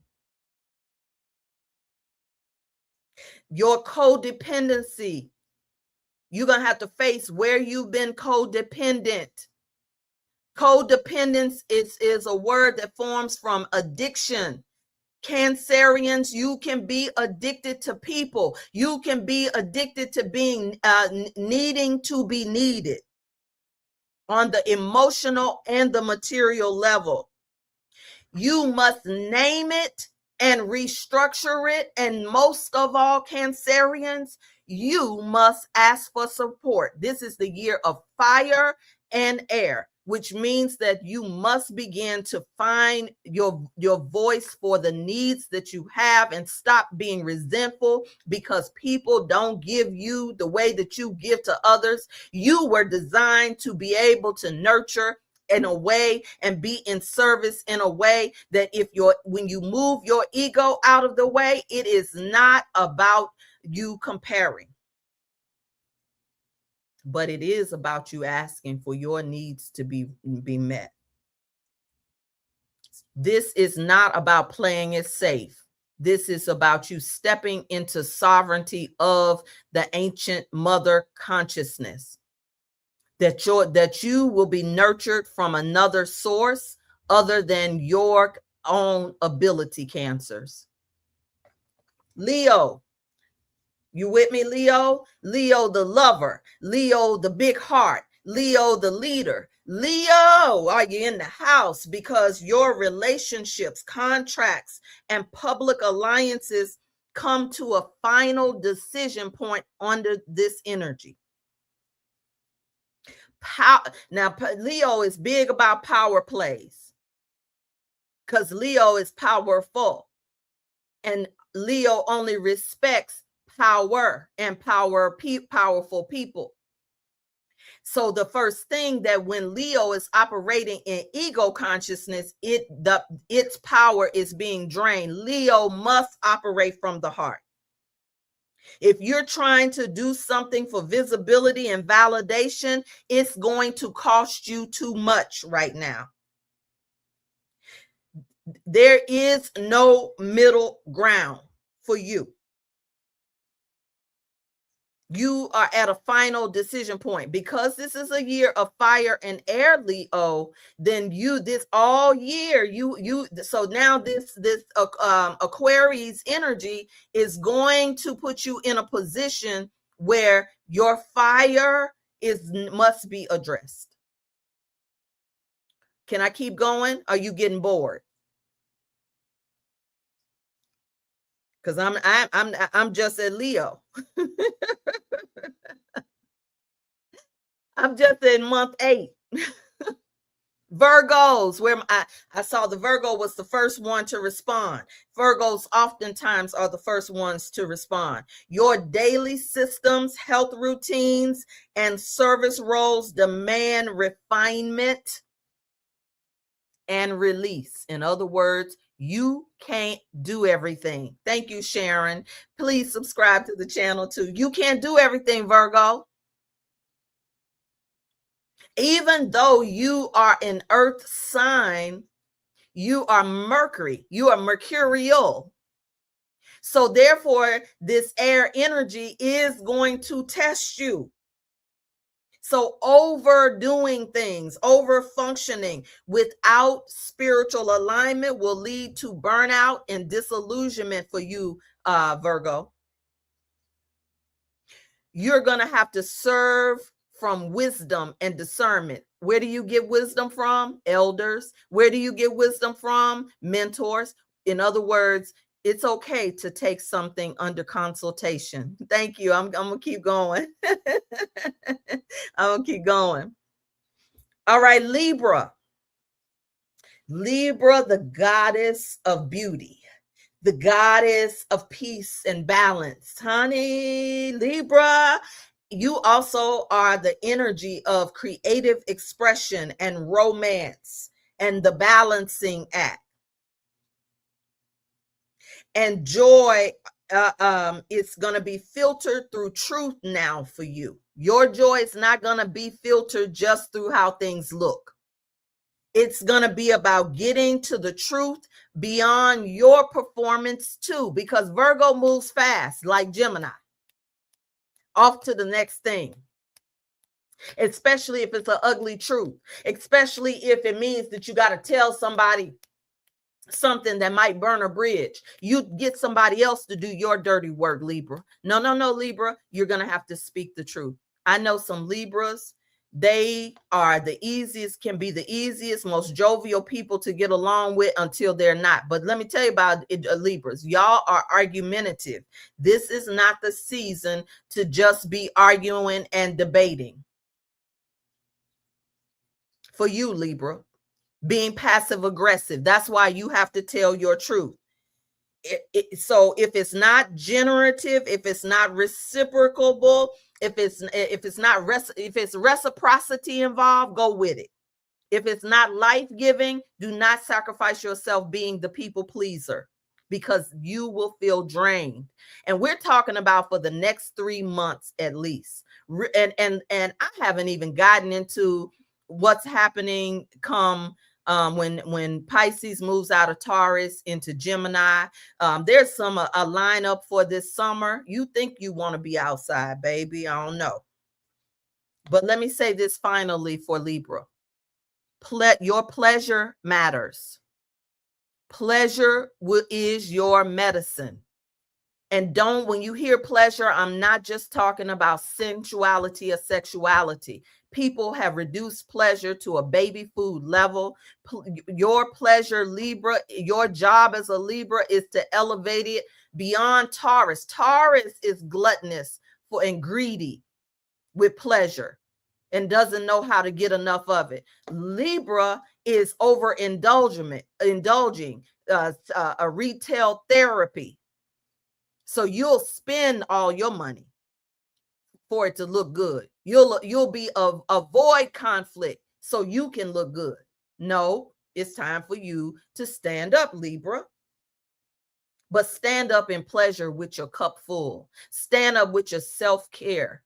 Your codependency. You're going to have to face where you've been codependent. Codependence is a word that forms from addiction. Cancerians, you can be addicted to people. You can be addicted to being needing to be needed on the emotional and the material level. You must name it and restructure it. And most of all, Cancerians, you must ask for support. This is the year of fire and air, which means that you must begin to find your voice for the needs that you have and stop being resentful because people don't give you the way that you give to others. You were designed to be able to nurture in a way and be in service in a way that when you move your ego out of the way, it is not about you comparing, but it is about you asking for your needs to be met. This is not about playing it safe. This is about you stepping into sovereignty of the ancient mother consciousness. That you will be nurtured from another source other than your own ability, Cancers. Leo, you with me, Leo? Leo the lover, Leo the big heart, Leo the leader. Leo, are you in the house? Because your relationships, contracts, and public alliances come to a final decision point under this energy. Now, Leo is big about power plays because Leo is powerful, and Leo only respects power and powerful people. So the first thing that when Leo is operating in ego consciousness, its power is being drained. Leo must operate from the heart. If you're trying to do something for visibility and validation, it's going to cost you too much right now. There is no middle ground for you. You are at a final decision point. Because this is a year of fire and air, Leo, then this all year, so now this Aquarius energy is going to put you in a position where your fire must be addressed. Can I keep going? Are you getting bored? Because I'm just at Leo. I'm just in month 8. Virgos, where I saw the Virgo was the first one to respond. Virgos oftentimes are the first ones to respond. Your daily systems, health routines, and service roles demand refinement and release. In other words, you can't do everything. Thank you, Sharon. Please subscribe to the channel too. You can't do everything, Virgo. Even though you are an earth sign, you are Mercury. You are mercurial. So therefore, this air energy is going to test you. So overdoing things, over functioning without spiritual alignment will lead to burnout and disillusionment for you, Virgo. You're going to have to serve from wisdom and discernment. Where do you get wisdom from? Elders. Where do you get wisdom from? Mentors. In other words, it's okay to take something under consultation. Thank you. I'm going to keep going. I'm going to keep going. All right, Libra. Libra, the goddess of beauty, the goddess of peace and balance. Honey, Libra, you also are the energy of creative expression and romance and the balancing act. And joy is going to be filtered through truth now for you. Your joy is not going to be filtered just through how things look. It's going to be about getting to the truth beyond your performance too, because Virgo moves fast like Gemini. Off to the next thing. especially if it's an ugly truth, especially if it means that you got to tell somebody something that might burn a bridge. You get somebody else to do your dirty work, Libra. No, no, no, Libra, you're going to have to speak the truth. I know some Libras, they are the easiest, can be the easiest, most jovial people to get along with until they're not. But let me tell you about it, Libras. Y'all are argumentative. This is not the season to just be arguing and debating. For you, Libra, being passive aggressive. That's why you have to tell your truth. So if it's not generative, if it's not reciprocable, if it's reciprocity involved, go with it. If it's not life-giving, do not sacrifice yourself being the people pleaser, because you will feel drained. And we're talking about for the next 3 months at least. And I haven't even gotten into what's happening come when Pisces moves out of Taurus into Gemini. There's some a lineup for this summer. You think you want to be outside, baby? I don't know. But let me say this finally for Libra. Your pleasure matters. Pleasure is your medicine. And when you hear pleasure, I'm not just talking about sensuality or sexuality. People have reduced pleasure to a baby food level. Your pleasure, Libra, your job as a Libra is to elevate it beyond Taurus. Taurus is gluttonous and greedy with pleasure and doesn't know how to get enough of it. Libra is indulging a retail therapy. So you'll spend all your money for it to look good. You'll be avoid conflict so you can look good. No, it's time for you to stand up, Libra. But stand up in pleasure with your cup full. Stand up with your self-care.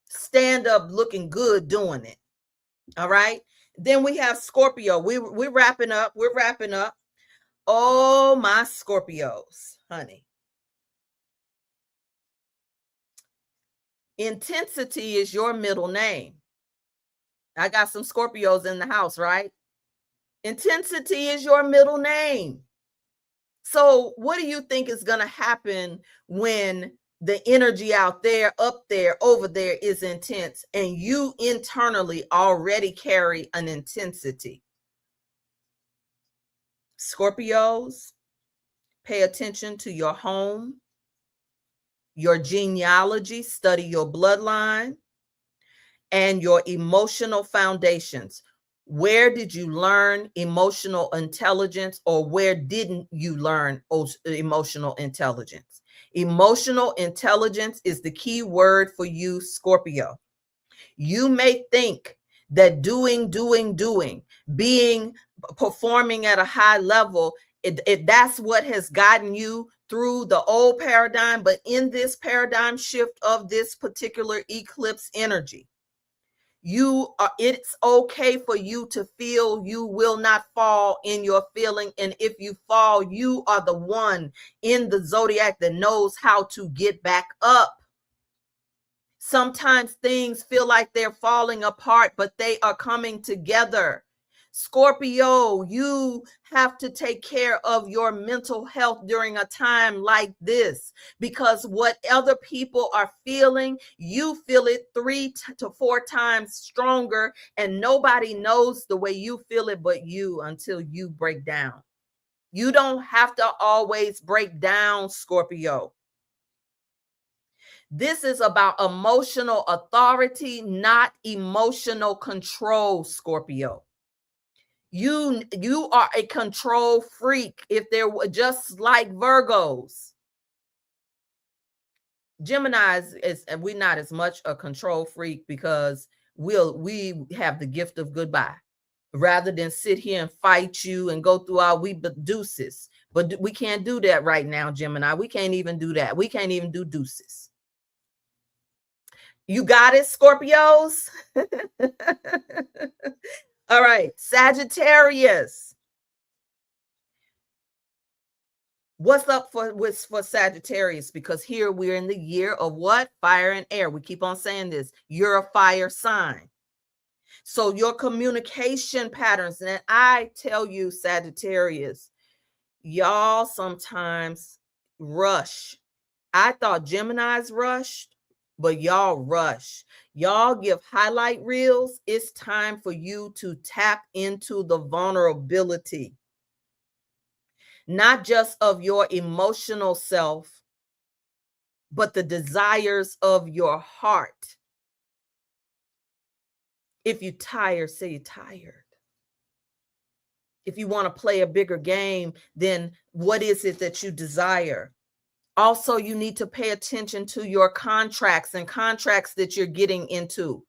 Stand up looking good doing it. All right. Then we have Scorpio. We're wrapping up. We're wrapping up. Oh, my Scorpios, honey. Intensity is your middle name. I got some Scorpios in the house, right? Intensity is your middle name. So what do you think is going to happen when the energy out there, up there, over there is intense, and you internally already carry an intensity? Scorpios, pay attention to your home, your genealogy, study your bloodline, and your emotional foundations. Where did you learn emotional intelligence, or where didn't you learn emotional intelligence? Emotional intelligence is the key word for you, Scorpio. You may think that performing at a high level, that's what has gotten you through the old paradigm. But in this paradigm shift of this particular eclipse energy, it's okay for you to feel. You will not fall in your feeling. And if you fall, you are the one in the zodiac that knows how to get back up. Sometimes things feel like they're falling apart, but they are coming together. Scorpio, you have to take care of your mental health during a time like this, because what other people are feeling, you feel it 3 to 4 times stronger, and nobody knows the way you feel it but you until you break down. You don't have to always break down, Scorpio. This is about emotional authority, not emotional control, Scorpio. You are a control freak. If they're just like Virgos. Geminis is we're not as much a control freak, because we have the gift of goodbye, rather than sit here and fight you and go through our deuces. But we can't do that right now, Gemini. We can't even do that. We can't even do deuces. You got it, Scorpios? All right, Sagittarius. What's up for Sagittarius? Because here we're in the year of what? Fire and air. We keep on saying this. You're a fire sign. So your communication patterns, and I tell you, Sagittarius, y'all sometimes rush. I thought Geminis rushed, but y'all rush. Y'all give highlight reels. It's time for you to tap into the vulnerability, not just of your emotional self, but the desires of your heart. If you're tired, say you're tired. If you want to play a bigger game, then what is it that you desire? Also, you need to pay attention to your contracts and contracts that you're getting into.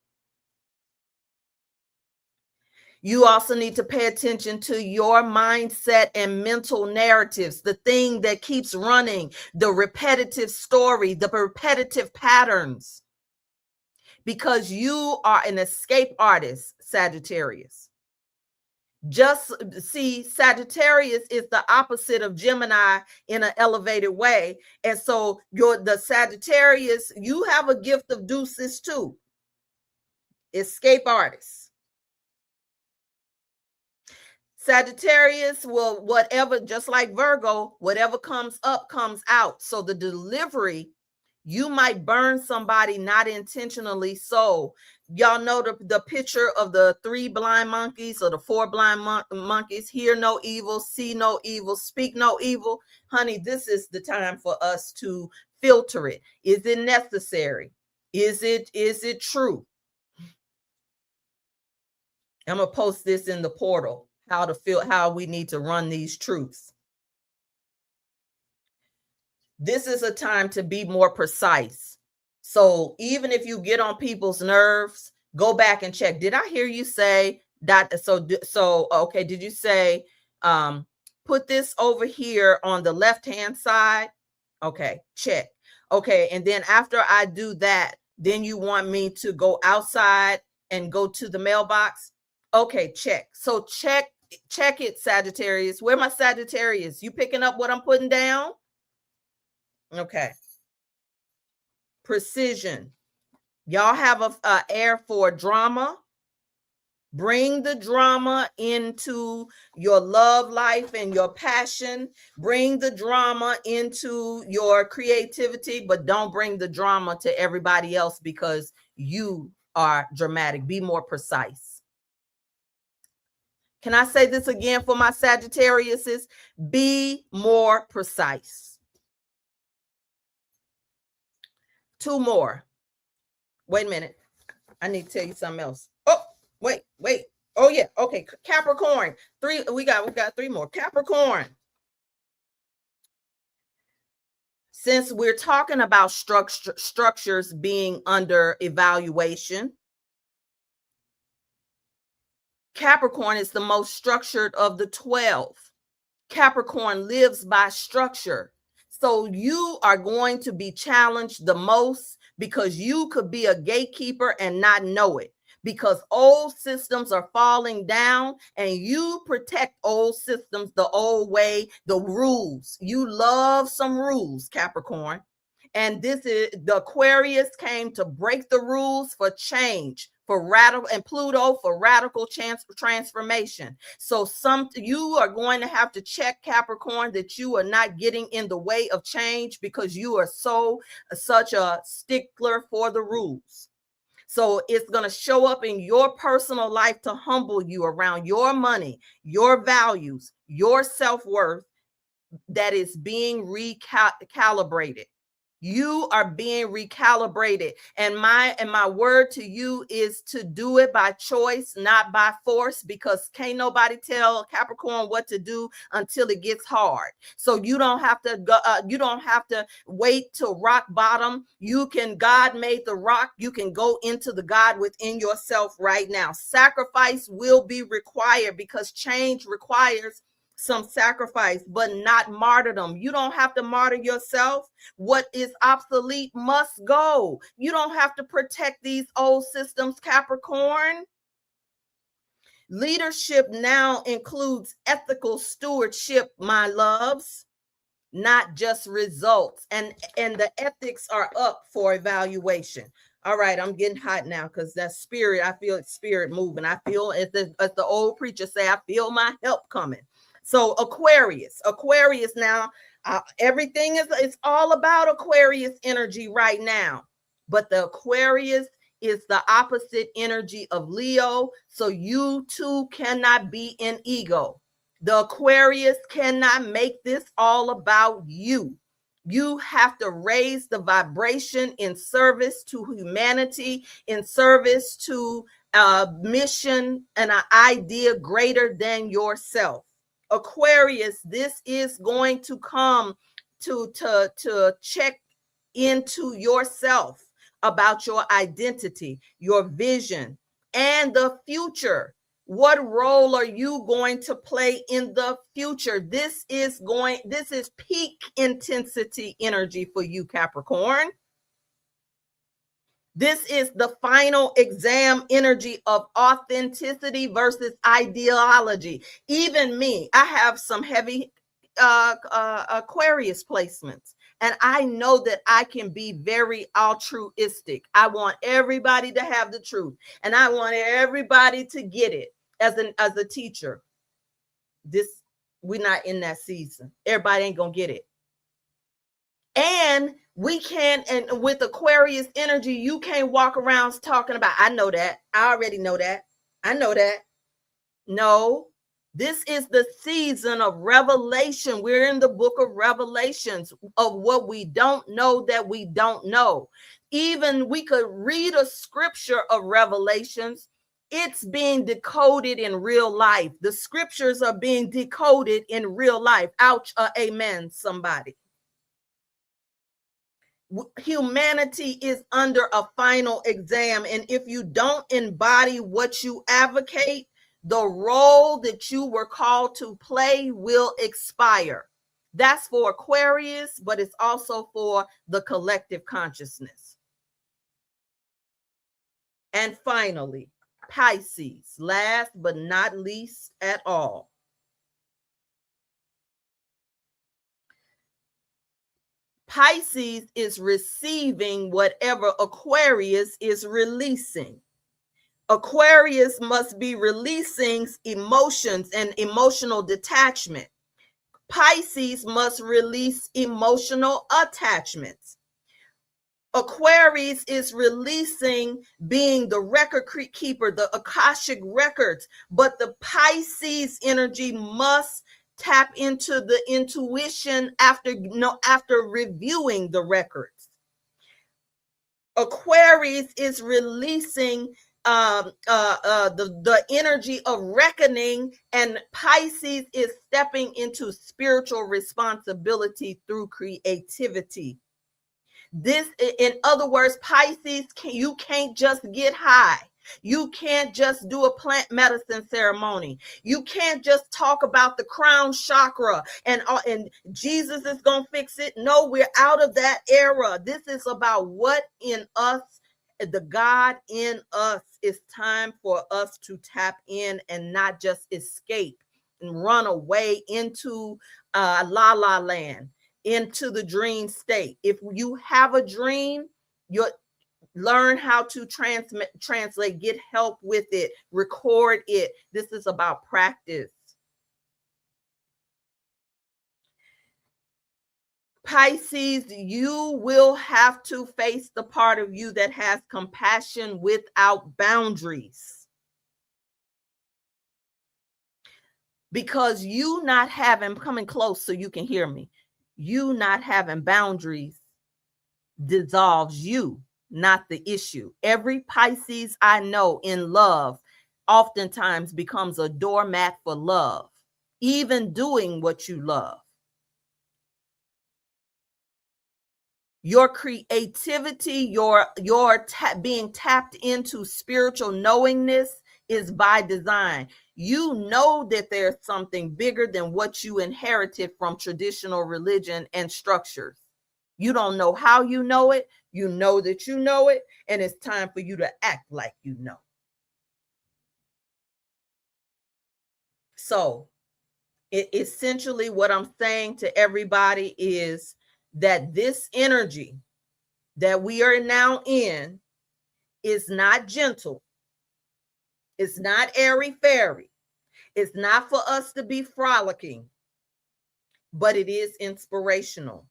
You also need to pay attention to your mindset and mental narratives, the thing that keeps running, the repetitive story, the repetitive patterns, because you are an escape artist, Sagittarius. Just see, Sagittarius is the opposite of Gemini in an elevated way. And so the Sagittarius, you have a gift of deuces too. Escape artists. Sagittarius will, whatever, just like Virgo, whatever comes up comes out. So the delivery, you might burn somebody not intentionally. So y'all know the picture of the 3 blind monkeys or the 4 blind monkeys. Hear no evil, see no evil, speak no evil. Honey, this is the time for us to filter it. Is it necessary? Is it true? I'm gonna post this in the portal, how we need to run these truths. This is a time to be more precise. So even if you get on people's nerves, go back and check. Did I hear you say that? So okay, did you say put this over here on the left-hand side? Okay, check. Okay, and then after I do that, then you want me to go outside and go to the mailbox? Okay, check. So check it, Sagittarius. Where my Sagittarius? You picking up what I'm putting down? Okay. Precision. Y'all have a air for drama. Bring the drama into your love life and your passion. Bring the drama into your creativity, but don't bring the drama to everybody else because you are dramatic. Be more precise. Can I say this again for my Sagittariuses? Be more precise. 2 more. Wait a minute. I need to tell you something else. Oh, wait. Oh yeah. Okay. Capricorn. 3. We got 3 more. Capricorn. Since we're talking about structures being under evaluation, Capricorn is the most structured of the 12. Capricorn lives by structure. So you are going to be challenged the most because you could be a gatekeeper and not know it, because old systems are falling down and you protect old systems the old way, the rules. You love some rules, Capricorn. And this is the Aquarius came to break the rules for change, for radical, and Pluto for radical transformation. So you are going to have to check, Capricorn, that you are not getting in the way of change because you are such a stickler for the rules. So it's going to show up in your personal life to humble you around your money, your values, your self-worth that is being recalibrated. You are being recalibrated. And my word to you is to do it by choice, not by force, because can't nobody tell Capricorn what to do until it gets hard. So you don't have to go, you don't have to wait till rock bottom. God made the rock. You can go into the God within yourself right now. Sacrifice will be required because change requires some sacrifice, but not martyrdom. You don't have to martyr yourself. What is obsolete must go. You don't have to protect these old systems, Capricorn. Leadership now includes ethical stewardship, my loves. not just results. And the ethics are up for evaluation. All right, I'm getting hot now because that spirit, I feel spirit moving. I feel, as the old preacher say, I feel my help coming. So Aquarius now, everything is all about Aquarius energy right now. But the Aquarius is the opposite energy of Leo. So you too cannot be in ego. The Aquarius cannot make this all about you. You have to raise the vibration in service to humanity, in service to a mission and an idea greater than yourself. Aquarius, this is going to come to check into yourself about your identity, your vision, and the future. What role are you going to play in the future? This is peak intensity energy for you, Capricorn. This is the final exam energy of authenticity versus ideology. Even me, I have some heavy Aquarius placements. And I know that I can be very altruistic. I want everybody to have the truth. And I want everybody to get it. As a teacher, we're not in that season. Everybody ain't gonna get it. And we can't, and with Aquarius energy, you can't walk around talking about, I know that. I already know that. I know that. No, this is the season of revelation. We're in the book of Revelations of what we don't know that we don't know. Even we could read a scripture of Revelations. It's being decoded in real life. The scriptures are being decoded in real life. Ouch, amen, somebody. Humanity is under a final exam. And if you don't embody what you advocate, the role that you were called to play will expire. That's for Aquarius, but it's also for the collective consciousness. And finally, Pisces, last but not least at all. Pisces is receiving whatever Aquarius is releasing. Aquarius must be releasing emotions and emotional detachment. Pisces must release emotional attachments. Aquarius is releasing being the record keeper, the Akashic records, but the Pisces energy must tap into the intuition after reviewing the records. Aquarius is releasing the energy of reckoning, and Pisces is stepping into spiritual responsibility through creativity. This, in other words, Pisces, you can't just get high. You can't just do a plant medicine ceremony. You can't just talk about the crown chakra and Jesus is going to fix it. No, we're out of that era. This is about what in us, the God in us. It's time for us to tap in and not just escape and run away into la la land, into the dream state. If you have a dream, you learn how to translate, get help with it, record it. This is about practice. Pisces, you will have to face the part of you that has compassion without boundaries. Because you not having, coming close so you can hear me, you not having boundaries dissolves you, not the issue. Every Pisces I know in love oftentimes becomes a doormat for love, even doing what you love. Your creativity, being tapped into spiritual knowingness is by design. You know that there's something bigger than what you inherited from traditional religion and structures. You don't know how you know it. You know that you know it, and it's time for you to act like you know. So Essentially what I'm saying to everybody is that this energy that we are now in is not gentle. It's not airy fairy. It's not for us to be frolicking, but it is inspirational.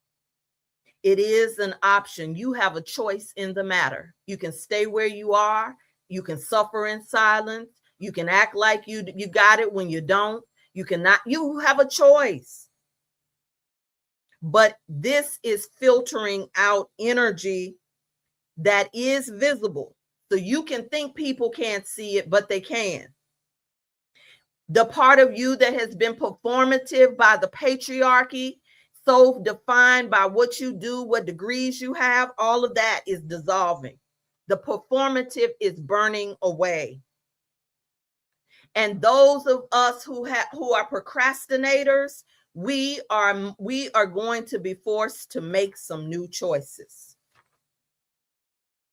It is an option. You have a choice in the matter. You can stay where you are. You can suffer in silence. You can act like you got it when you don't. You cannot. You have a choice. But this is filtering out energy that is visible. So you can think people can't see it, but they can. The part of you that has been performative by the patriarchy, so defined by what you do, what degrees you have, all of that is dissolving. The performative is burning away. And those of us who are procrastinators, we are going to be forced to make some new choices.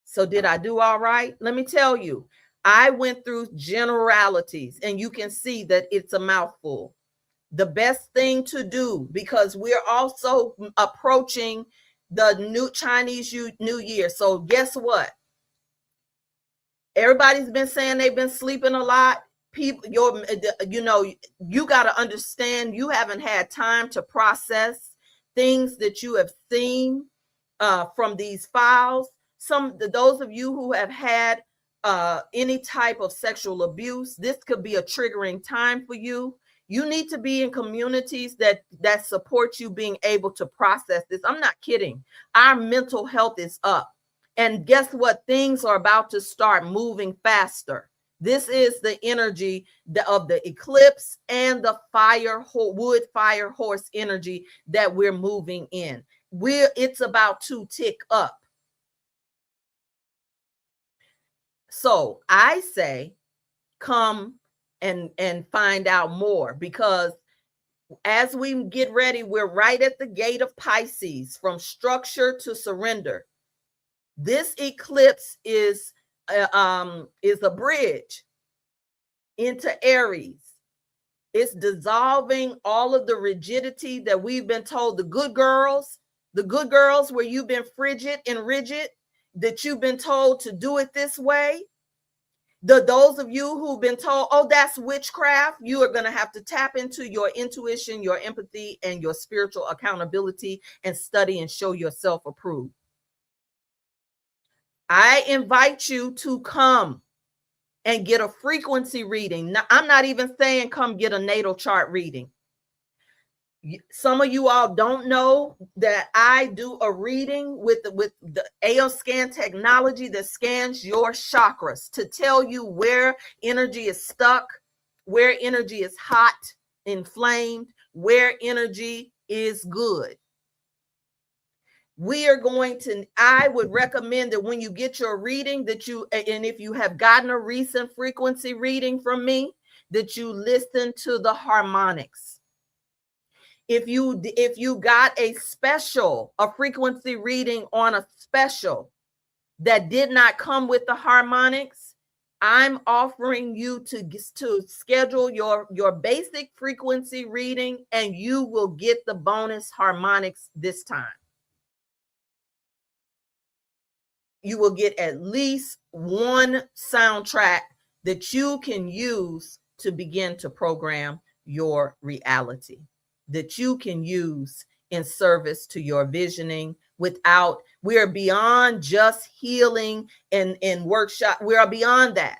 So did I do all right? Let me tell you, I went through generalities, and you can see that it's a mouthful. The best thing to do, because we're also approaching the new Chinese New Year. So guess what? Everybody's been saying they've been sleeping a lot. People, you got to understand, you haven't had time to process things that you have seen from these files. Those of you who have had any type of sexual abuse, this could be a triggering time for you. You need to be in communities that support you being able to process this. I'm not kidding. Our mental health is up. And guess what? Things are about to start moving faster. This is the energy of the eclipse and the wood fire horse energy that we're moving in. It's about to tick up. So I say, come and find out more, because as we get ready, we're right at the gate of Pisces, from structure to surrender. This eclipse is a bridge into Aries. It's dissolving all of the rigidity that we've been told. The good girls where you've been frigid and rigid, that you've been told to do it this way. Those of you who've been told, oh, that's witchcraft, you are going to have to tap into your intuition, your empathy, and your spiritual accountability, and study and show yourself approved. I invite you to come and get a frequency reading. Now, I'm not even saying come get a natal chart reading. Some of you all don't know that I do a reading with the AO scan technology that scans your chakras to tell you where energy is stuck, where energy is hot, inflamed, where energy is good. I would recommend that when you get your reading, and if you have gotten a recent frequency reading from me, that you listen to the harmonics. If you got a frequency reading on a special that did not come with the harmonics, I'm offering you to schedule your basic frequency reading, and you will get the bonus harmonics this time. You will get at least one soundtrack that you can use to begin to program your reality, that you can use in service to your visioning. We are beyond just healing and workshop. We are beyond that.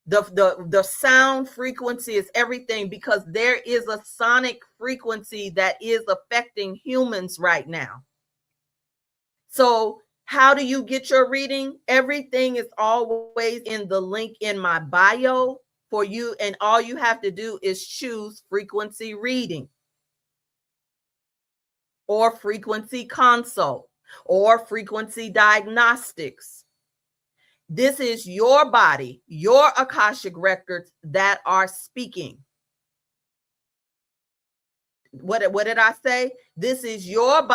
The sound frequency is everything, because there is a sonic frequency that is affecting humans right now. So how do you get your reading? Everything is always in the link in my bio for you, and all you have to do is choose frequency reading, or frequency consult, or frequency diagnostics. This is your body, your Akashic records that are speaking. What did I say? This is your body,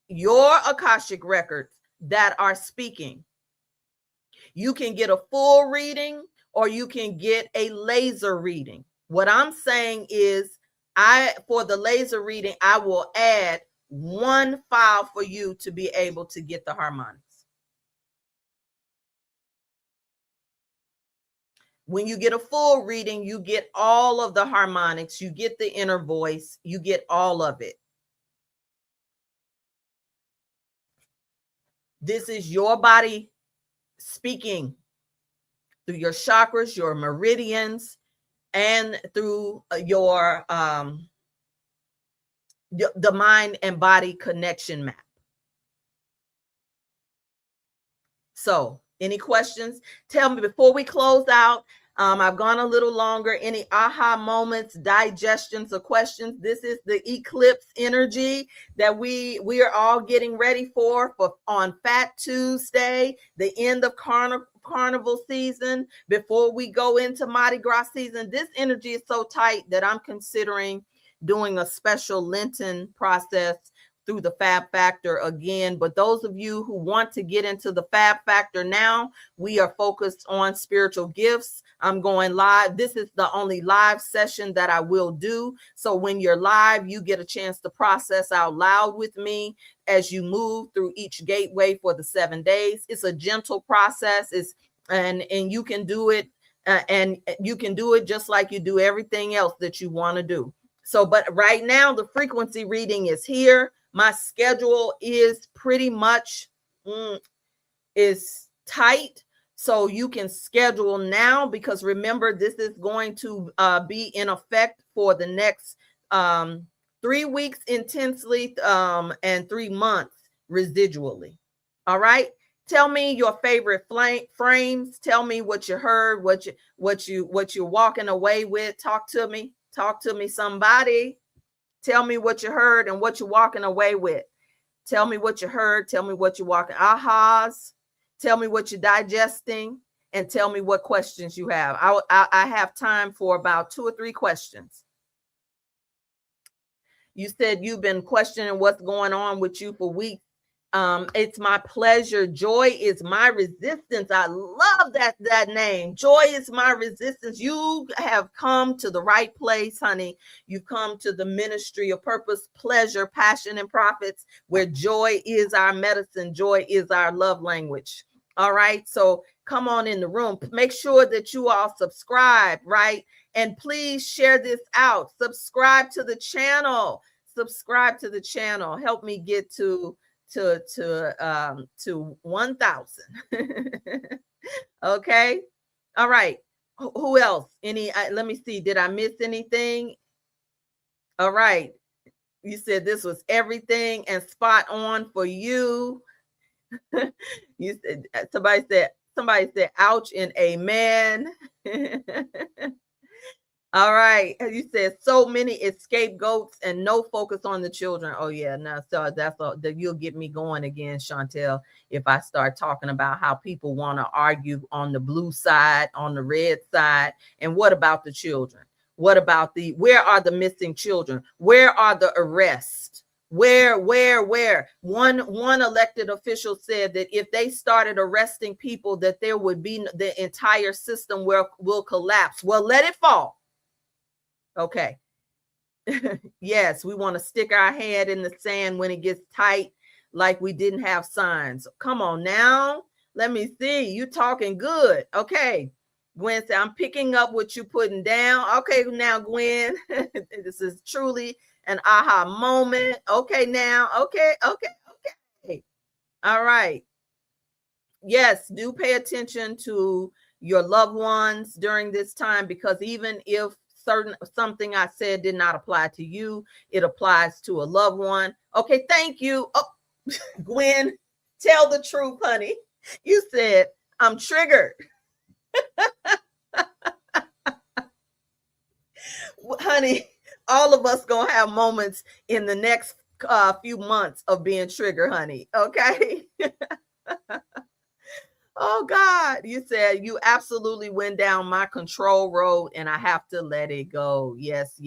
your Akashic records that are speaking. You can get a full reading, or you can get a laser reading. What I'm saying is, For the laser reading, I will add one file for you to be able to get the harmonics. When you get a full reading, you get all of the harmonics, you get the inner voice, you get all of it. This is your body speaking through your chakras, your meridians, and through your the mind and body connection map. So, any questions? Tell me before we close out. I've gone a little longer. Any aha moments, digestions, or questions? This is the eclipse energy that we are all getting ready for on Fat Tuesday, the end of carnival season, before we go into Mardi Gras season. This energy is so tight that I'm considering doing a special Lenten process through the Fab Factor again. But those of you who want to get into the Fab Factor now, we are focused on spiritual gifts. I'm going live. This is the only live session that I will do. So when you're live, you get a chance to process out loud with me as you move through each gateway for the 7 days. It's a gentle process. And you can do it, and you can do it just like you do everything else that you want to do. So, but right now the frequency reading is here. My schedule is pretty much is tight, so you can schedule now, because remember, this is going to be in effect for the next 3 weeks intensely and 3 months residually. All right. Tell me your favorite frames. Tell me what you heard, what you're walking away with. Talk to me. Talk to me, somebody. Tell me what you heard and what you're walking away with. Tell me what you heard. Tell me what you're walking. Ahas. Tell me what you're digesting, and tell me what questions you have. I have time for about 2 or 3 questions. You said you've been questioning what's going on with you for weeks. It's my pleasure. Joy is my resistance. I love that name. Joy is my resistance. You have come to the right place, honey. You've come to the ministry of purpose, pleasure, passion, and profits, where joy is our medicine. Joy is our love language. All right. So come on in the room. Make sure that you all subscribe, right? And please share this out. Subscribe to the channel. Subscribe to the channel. Help me get to 1,000. Okay. All right. Who else? Let me see. Did I miss anything? All right. You said this was everything and spot on for you. You said somebody said ouch and amen. All right. You said so many scapegoats and no focus on the children. Oh yeah, no. So that's all. You'll get me going again, Chantel, if I start talking about how people want to argue on the blue side, on the red side. And what about the children? What about where are the missing children? Where are the arrests? Where? One elected official said that if they started arresting people, that there would be the entire system will collapse. Well, let it fall. Okay. Yes, we want to stick our head in the sand when it gets tight, like we didn't have signs. Come on now. Let me see. You talking good. Okay. Gwen said, I'm picking up what you're putting down. Okay, now, Gwen, this is truly an aha moment. Okay, now. Okay. All right. Yes, do pay attention to your loved ones during this time, because even if something I said did not apply to you, it applies to a loved one. Okay, thank you. Oh, Gwen, tell the truth, honey. You said I'm triggered. Honey, all of us gonna have moments in the next few months of being triggered, honey. Okay. Oh God, you said you absolutely went down my control road and I have to let it go. Yes.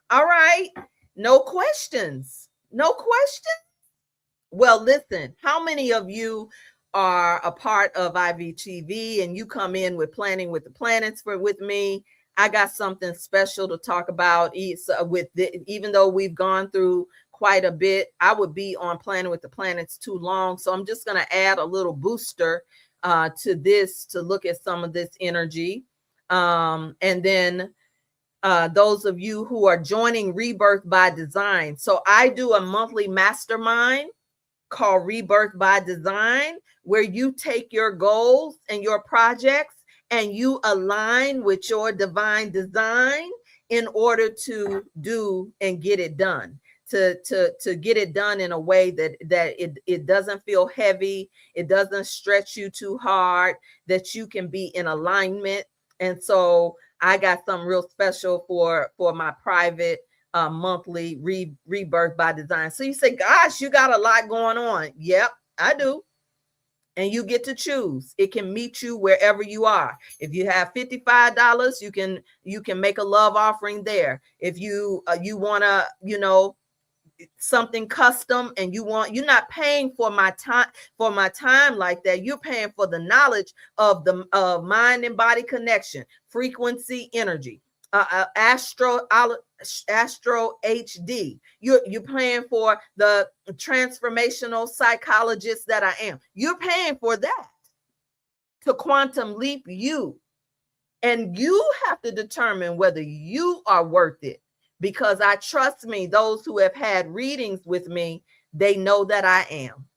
All right. No questions. Well, listen, how many of you are a part of IVTV and you come in with Planning with the Planets with me? I got something special to talk about. Even though we've gone through quite a bit, I would be on Planet with the Planets too long. So I'm just going to add a little booster to this to look at some of this energy. And then those of you who are joining Rebirth by Design. So I do a monthly mastermind called Rebirth by Design, where you take your goals and your projects and you align with your divine design in order to do and get it done. To get it done in a way that it doesn't feel heavy, it doesn't stretch you too hard, that you can be in alignment. And so I got something real special for my private monthly Rebirth by Design. So you say, gosh, you got a lot going on. Yep, I do. And you get to choose. It can meet you wherever you are. If you have $55, you can make a love offering there. If you want to, something custom, and you're not paying for my time like that. You're paying for the knowledge of the mind and body connection, frequency, energy, astro HD. You're paying for the transformational psychologist that I am. You're paying for that to quantum leap you. And you have to determine whether you are worth it. Because trust me, those who have had readings with me, they know that I am.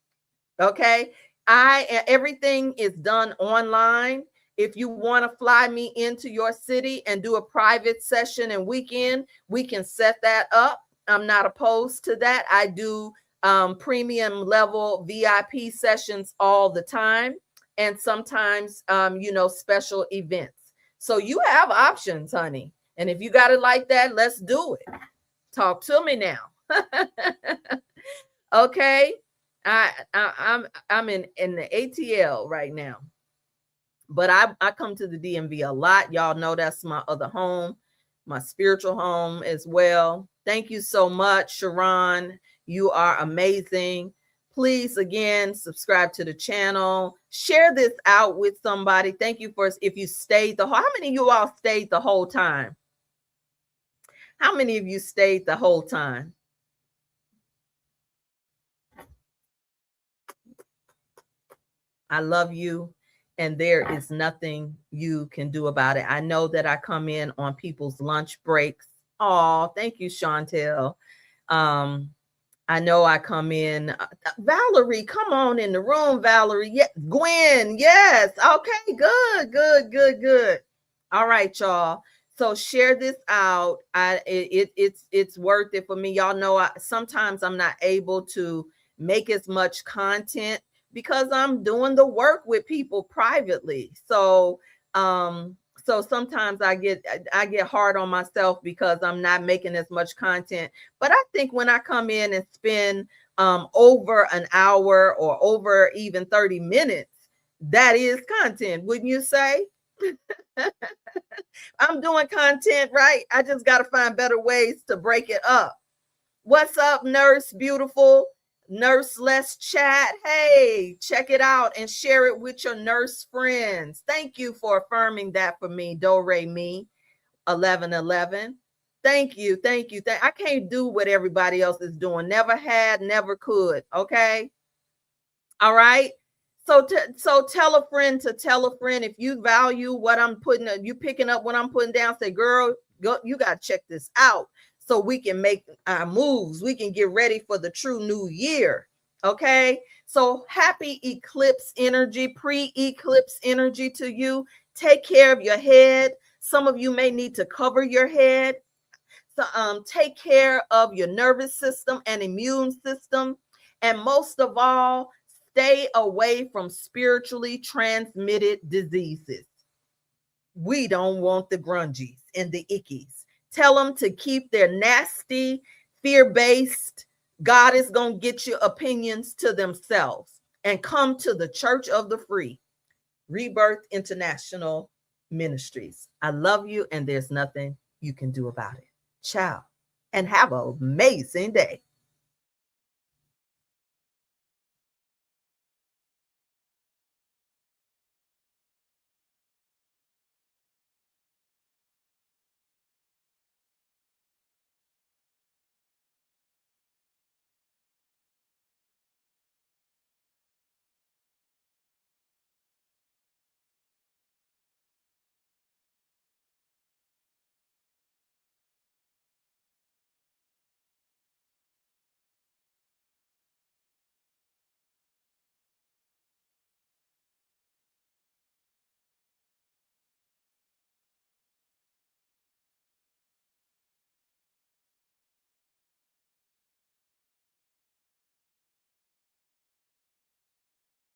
Okay. Everything is done online. If you want to fly me into your city and do a private session and weekend, we can set that up. I'm not opposed to that. I do premium level VIP sessions all the time, and sometimes, special events. So you have options, honey. And if you got it like that, let's do it. Talk to me now. Okay. I'm in the ATL right now, but I come to the DMV a lot. Y'all know that's my other home, my spiritual home as well. Thank you so much, Sharon. You are amazing. Please, again, subscribe to the channel. Share this out with somebody. Thank you if you stayed how many of you all stayed the whole time? How many of you stayed the whole time? I love you, and there is nothing you can do about it. I know that I come in on people's lunch breaks. Oh, thank you, Chantel. I know I come in. Valerie, come on in the room, Valerie. Yeah, Gwen, yes. Okay, good. All right, y'all. So share this out. It's worth it for me. Y'all know sometimes I'm not able to make as much content because I'm doing the work with people privately. So sometimes I get hard on myself because I'm not making as much content. But I think when I come in and spend over an hour or over even 30 minutes, that is content, wouldn't you say? I'm doing content, right? I just got to find better ways to break it up. What's up, Nurse Beautiful? Nurse Let's Chat. Hey, check it out and share it with your nurse friends. Thank you for affirming that for me, Do Re Mi 1111. Thank you. I can't do what everybody else is doing. Never had, never could. Okay. All right. So tell a friend to tell a friend. If you value what I'm you picking up what I'm putting down, say, girl, go, you got to check this out so we can make our moves. We can get ready for the true new year. Okay. So happy eclipse energy, pre-eclipse energy to you. Take care of your head. Some of you may need to cover your head. So take care of your nervous system and immune system. And most of all, stay away from spiritually transmitted diseases. We don't want the grungies and the ickies. Tell them to keep their nasty, fear-based, God is going to get you opinions to themselves and come to the Church of the Free, Rebirth International Ministries. I love you, and there's nothing you can do about it. Ciao, and have an amazing day.